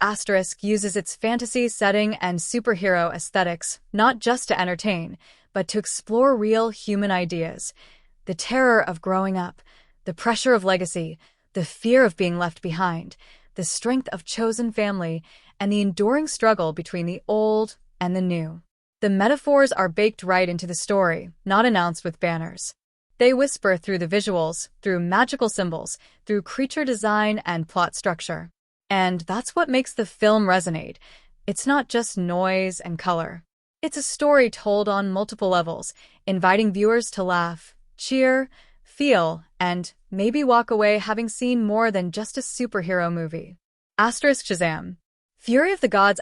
uses its fantasy setting and superhero aesthetics not just to entertain, but to explore real human ideas. The terror of growing up, the pressure of legacy, the fear of being left behind, the strength of chosen family, and the enduring struggle between the old and the new. The metaphors are baked right into the story, not announced with banners. They whisper through the visuals, through magical symbols, through creature design and plot structure. And that's what makes the film resonate. It's not just noise and color. It's a story told on multiple levels, inviting viewers to laugh, cheer, feel, and maybe walk away having seen more than just a superhero movie. Shazam. Fury of the Gods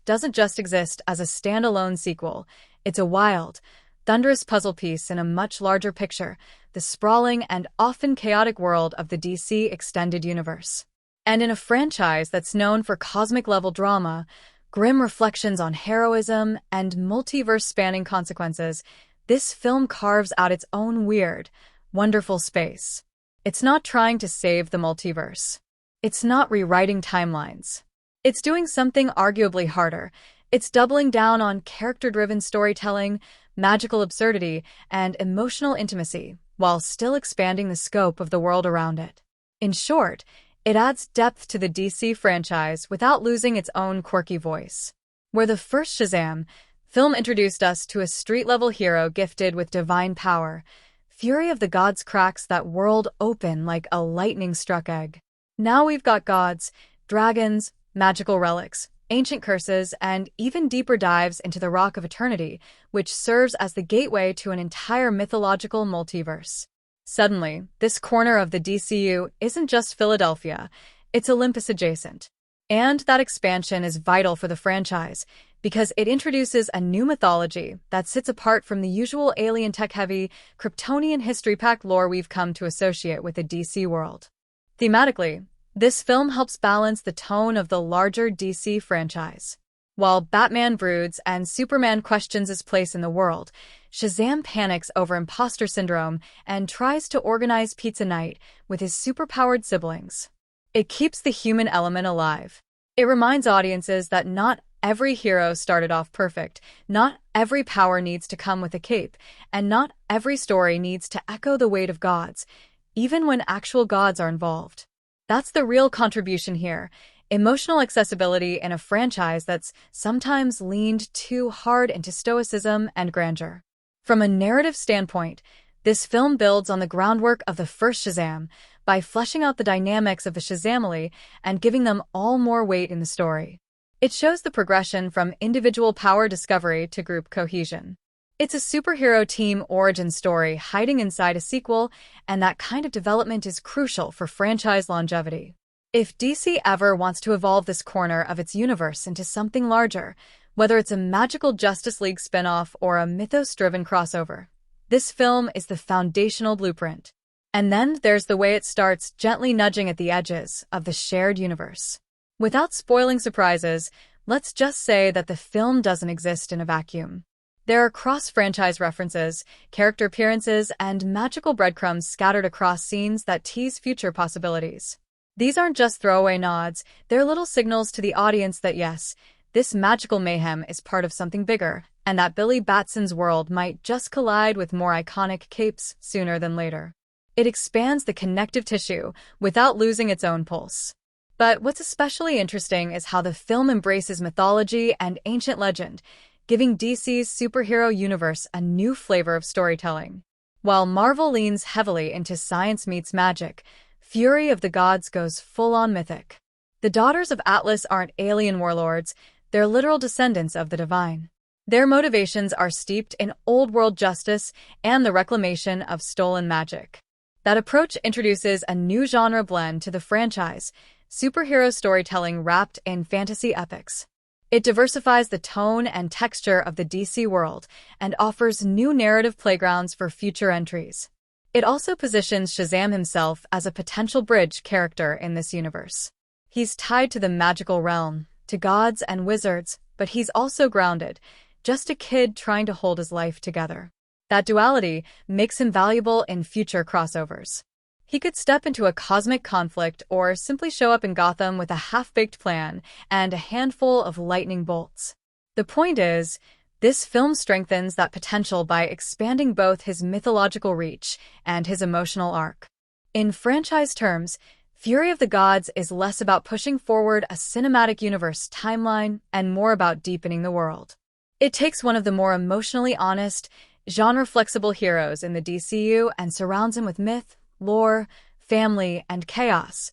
doesn't just exist as a standalone sequel. It's a wild, thunderous puzzle piece in a much larger picture, the sprawling and often chaotic world of the DC Extended Universe. And in a franchise that's known for cosmic-level drama, grim reflections on heroism, and multiverse-spanning consequences, this film carves out its own weird, wonderful space. It's not trying to save the multiverse. It's not rewriting timelines. It's doing something arguably harder. It's doubling down on character-driven storytelling, magical absurdity, and emotional intimacy, while still expanding the scope of the world around it. In short, it adds depth to the DC franchise without losing its own quirky voice. Where the first Shazam film introduced us to a street-level hero gifted with divine power, Fury of the Gods cracks that world open like a lightning-struck egg. Now we've got gods, dragons, magical relics, ancient curses, and even deeper dives into the Rock of Eternity, which serves as the gateway to an entire mythological multiverse. Suddenly, this corner of the DCU isn't just Philadelphia, it's Olympus adjacent. And that expansion is vital for the franchise, because it introduces a new mythology that sits apart from the usual alien tech-heavy, Kryptonian history-packed lore we've come to associate with the DC world. Thematically, this film helps balance the tone of the larger DC franchise. While Batman broods and Superman questions his place in the world, Shazam panics over imposter syndrome and tries to organize pizza night with his superpowered siblings. It keeps the human element alive. It reminds audiences that not every hero started off perfect, not every power needs to come with a cape, and not every story needs to echo the weight of gods, even when actual gods are involved. That's the real contribution here. Emotional accessibility in a franchise that's sometimes leaned too hard into stoicism and grandeur. From a narrative standpoint, this film builds on the groundwork of the first Shazam by fleshing out the dynamics of the Shazamily and giving them all more weight in the story. It shows the progression from individual power discovery to group cohesion. It's a superhero team origin story hiding inside a sequel, and that kind of development is crucial for franchise longevity. If DC ever wants to evolve this corner of its universe into something larger, whether it's a magical Justice League spinoff or a mythos-driven crossover, this film is the foundational blueprint. And then there's the way it starts gently nudging at the edges of the shared universe. Without spoiling surprises, let's just say that the film doesn't exist in a vacuum. There are cross-franchise references, character appearances, and magical breadcrumbs scattered across scenes that tease future possibilities. These aren't just throwaway nods, they're little signals to the audience that yes, this magical mayhem is part of something bigger, and that Billy Batson's world might just collide with more iconic capes sooner than later. It expands the connective tissue without losing its own pulse. But what's especially interesting is how the film embraces mythology and ancient legend, giving DC's superhero universe a new flavor of storytelling. While Marvel leans heavily into science meets magic, Fury of the Gods goes full-on mythic. The daughters of Atlas aren't alien warlords, they're literal descendants of the divine. Their motivations are steeped in old-world justice and the reclamation of stolen magic. That approach introduces a new genre blend to the franchise, superhero storytelling wrapped in fantasy epics. It diversifies the tone and texture of the DC world and offers new narrative playgrounds for future entries. It also positions Shazam himself as a potential bridge character in this universe. He's tied to the magical realm, to gods and wizards, but he's also grounded, just a kid trying to hold his life together. That duality makes him valuable in future crossovers. He could step into a cosmic conflict or simply show up in Gotham with a half-baked plan and a handful of lightning bolts. The point is, this film strengthens that potential by expanding both his mythological reach and his emotional arc. In franchise terms, Fury of the Gods is less about pushing forward a cinematic universe timeline and more about deepening the world. It takes one of the more emotionally honest, genre-flexible heroes in the DCU and surrounds him with myth, lore, family, and chaos,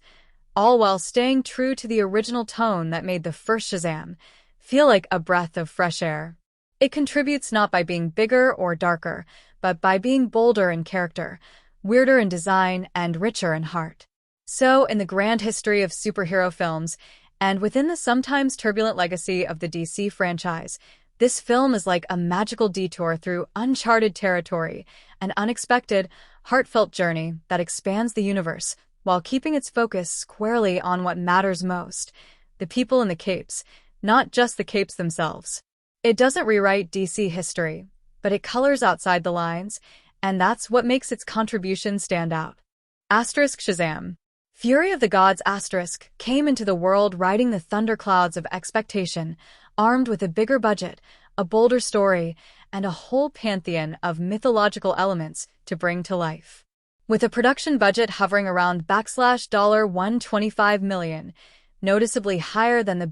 all while staying true to the original tone that made the first Shazam feel like a breath of fresh air. It contributes not by being bigger or darker, but by being bolder in character, weirder in design, and richer in heart. So, in the grand history of superhero films, and within the sometimes turbulent legacy of the DC franchise, this film is like a magical detour through uncharted territory, an unexpected, heartfelt journey that expands the universe while keeping its focus squarely on what matters most, the people in the capes, not just the capes themselves. It doesn't rewrite DC history, but it colors outside the lines, and that's what makes its contribution stand out. Shazam. Fury of the Gods came into the world riding the thunderclouds of expectation, armed with a bigger budget, a bolder story, and a whole pantheon of mythological elements to bring to life. With a production budget hovering around $125 million, noticeably higher than the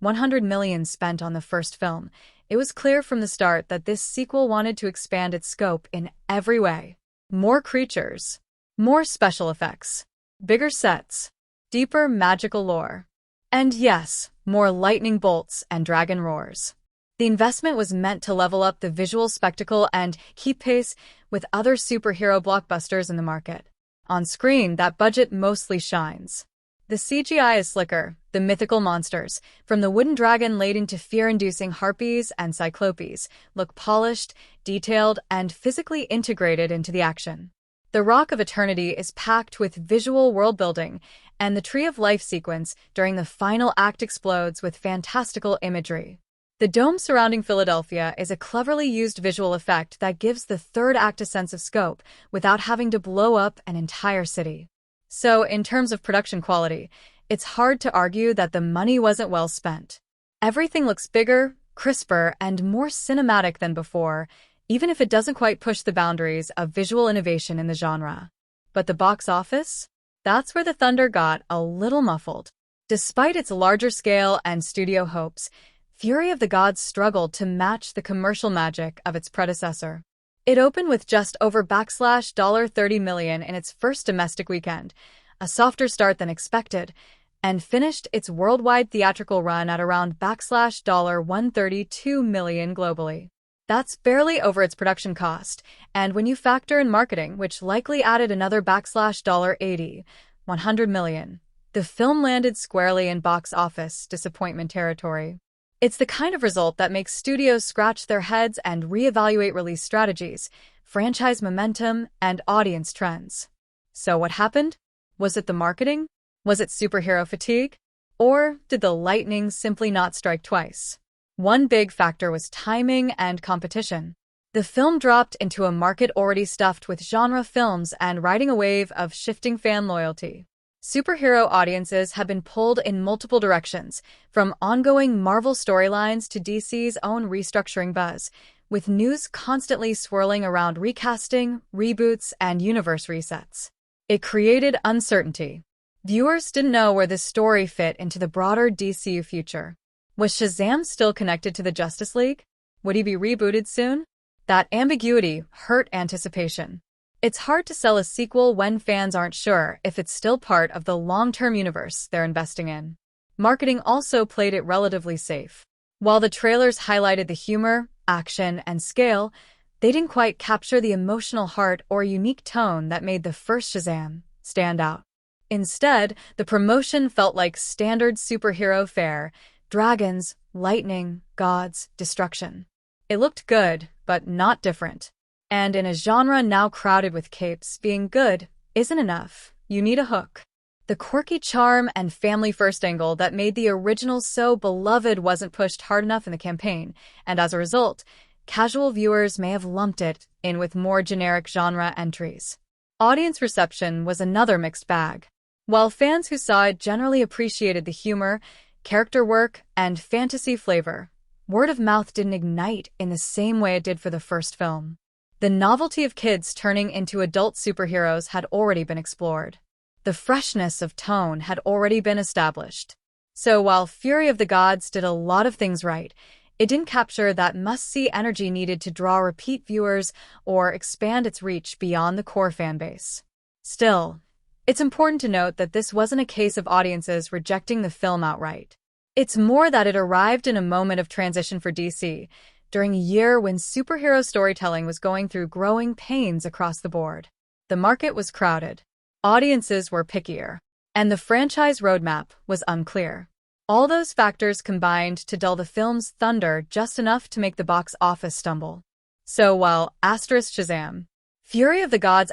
$100 million spent on the first film, it was clear from the start that this sequel wanted to expand its scope in every way. More creatures, more special effects, bigger sets, deeper magical lore, and yes, more lightning bolts and dragon roars. The investment was meant to level up the visual spectacle and keep pace with other superhero blockbusters in the market. On screen, that budget mostly shines. The CGI is slicker, the mythical monsters, from the wooden dragon laden to fear-inducing harpies and cyclopes, look polished, detailed, and physically integrated into the action. The Rock of Eternity is packed with visual world-building, and the Tree of Life sequence during the final act explodes with fantastical imagery. The dome surrounding Philadelphia is a cleverly used visual effect that gives the third act a sense of scope without having to blow up an entire city. So, in terms of production quality, it's hard to argue that the money wasn't well spent. Everything looks bigger, crisper, and more cinematic than before, even if it doesn't quite push the boundaries of visual innovation in the genre. But the box office? That's where the thunder got a little muffled. Despite its larger scale and studio hopes, Fury of the Gods struggled to match the commercial magic of its predecessor. It opened with just over $30 million in its first domestic weekend, a softer start than expected, and finished its worldwide theatrical run at around $132 million globally. That's barely over its production cost, and when you factor in marketing, which likely added another $100 million, the film landed squarely in box office disappointment territory. It's the kind of result that makes studios scratch their heads and reevaluate release strategies, franchise momentum, and audience trends. So what happened? Was it the marketing? Was it superhero fatigue? Or did the lightning simply not strike twice? One big factor was timing and competition. The film dropped into a market already stuffed with genre films and riding a wave of shifting fan loyalty. Superhero audiences have been pulled in multiple directions, from ongoing Marvel storylines to DC's own restructuring buzz, with news constantly swirling around recasting, reboots, and universe resets. It created uncertainty. Viewers didn't know where this story fit into the broader DCU future. Was Shazam still connected to the Justice League? Would he be rebooted soon? That ambiguity hurt anticipation. It's hard to sell a sequel when fans aren't sure if it's still part of the long-term universe they're investing in. Marketing also played it relatively safe. While the trailers highlighted the humor, action, and scale, they didn't quite capture the emotional heart or unique tone that made the first Shazam stand out. Instead, the promotion felt like standard superhero fare: dragons, lightning, gods, destruction. It looked good, but not different. And in a genre now crowded with capes, being good isn't enough. You need a hook. The quirky charm and family-first angle that made the original so beloved wasn't pushed hard enough in the campaign, and as a result, casual viewers may have lumped it in with more generic genre entries. Audience reception was another mixed bag. While fans who saw it generally appreciated the humor, character work, and fantasy flavor, word of mouth didn't ignite in the same way it did for the first film. The novelty of kids turning into adult superheroes had already been explored. The freshness of tone had already been established. So while Fury of the Gods did a lot of things right, it didn't capture that must-see energy needed to draw repeat viewers or expand its reach beyond the core fanbase. Still, it's important to note that this wasn't a case of audiences rejecting the film outright. It's more that it arrived in a moment of transition for DC, during a year when superhero storytelling was going through growing pains across the board. The market was crowded, audiences were pickier, and the franchise roadmap was unclear. All those factors combined to dull the film's thunder just enough to make the box office stumble. So while Shazam, Fury of the Gods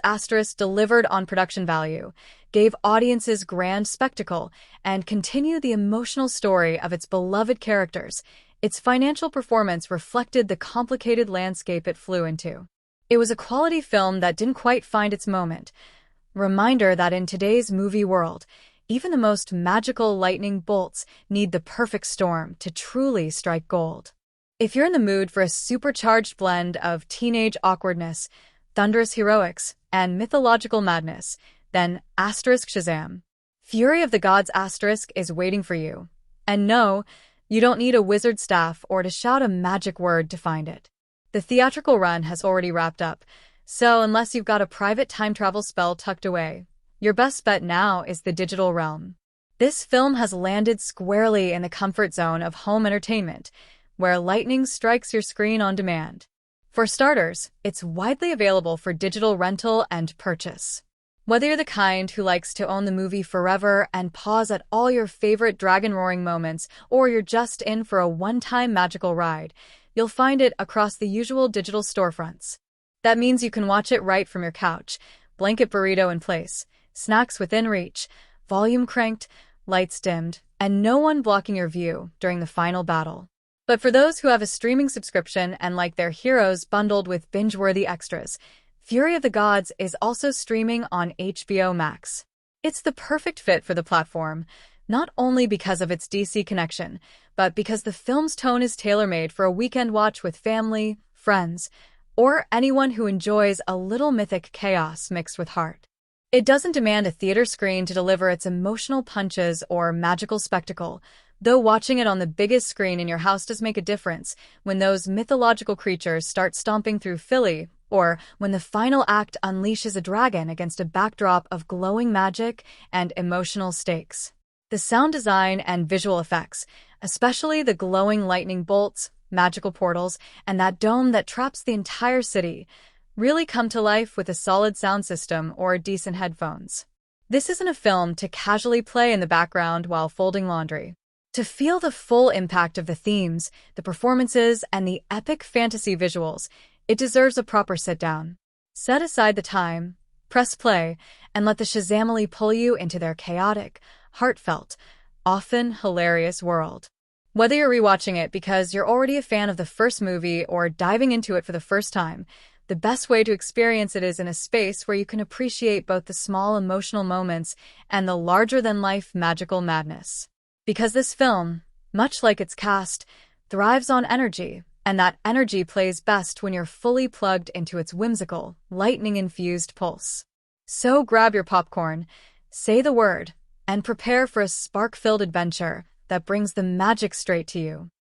delivered on production value, gave audiences grand spectacle, and continued the emotional story of its beloved characters, its financial performance reflected the complicated landscape it flew into. It was a quality film that didn't quite find its moment. Reminder that in today's movie world, even the most magical lightning bolts need the perfect storm to truly strike gold. If you're in the mood for a supercharged blend of teenage awkwardness, thunderous heroics, and mythological madness, then Shazam, Fury of the Gods is waiting for you. And no, you don't need a wizard staff or to shout a magic word to find it. The theatrical run has already wrapped up, so unless you've got a private time travel spell tucked away, your best bet now is the digital realm. This film has landed squarely in the comfort zone of home entertainment, where lightning strikes your screen on demand. For starters, it's widely available for digital rental and purchase. Whether you're the kind who likes to own the movie forever and pause at all your favorite dragon-roaring moments, or you're just in for a one-time magical ride, you'll find it across the usual digital storefronts. That means you can watch it right from your couch, blanket burrito in place, snacks within reach, volume cranked, lights dimmed, and no one blocking your view during the final battle. But for those who have a streaming subscription and like their heroes bundled with binge-worthy extras, Fury of the Gods is also streaming on HBO Max. It's the perfect fit for the platform, not only because of its DC connection, but because the film's tone is tailor-made for a weekend watch with family, friends, or anyone who enjoys a little mythic chaos mixed with heart. It doesn't demand a theater screen to deliver its emotional punches or magical spectacle, though watching it on the biggest screen in your house does make a difference when those mythological creatures start stomping through Philly, or when the final act unleashes a dragon against a backdrop of glowing magic and emotional stakes. The sound design and visual effects, especially the glowing lightning bolts, magical portals, and that dome that traps the entire city, really come to life with a solid sound system or decent headphones. This isn't a film to casually play in the background while folding laundry. To feel the full impact of the themes, the performances, and the epic fantasy visuals, it deserves a proper sit-down. Set aside the time, press play, and let the Shazamily pull you into their chaotic, heartfelt, often hilarious world. Whether you're rewatching it because you're already a fan of the first movie or diving into it for the first time, the best way to experience it is in a space where you can appreciate both the small emotional moments and the larger-than-life magical madness. Because this film, much like its cast, thrives on energy, and that energy plays best when you're fully plugged into its whimsical, lightning-infused pulse. So grab your popcorn, say the word, and prepare for a spark-filled adventure that brings the magic straight to you.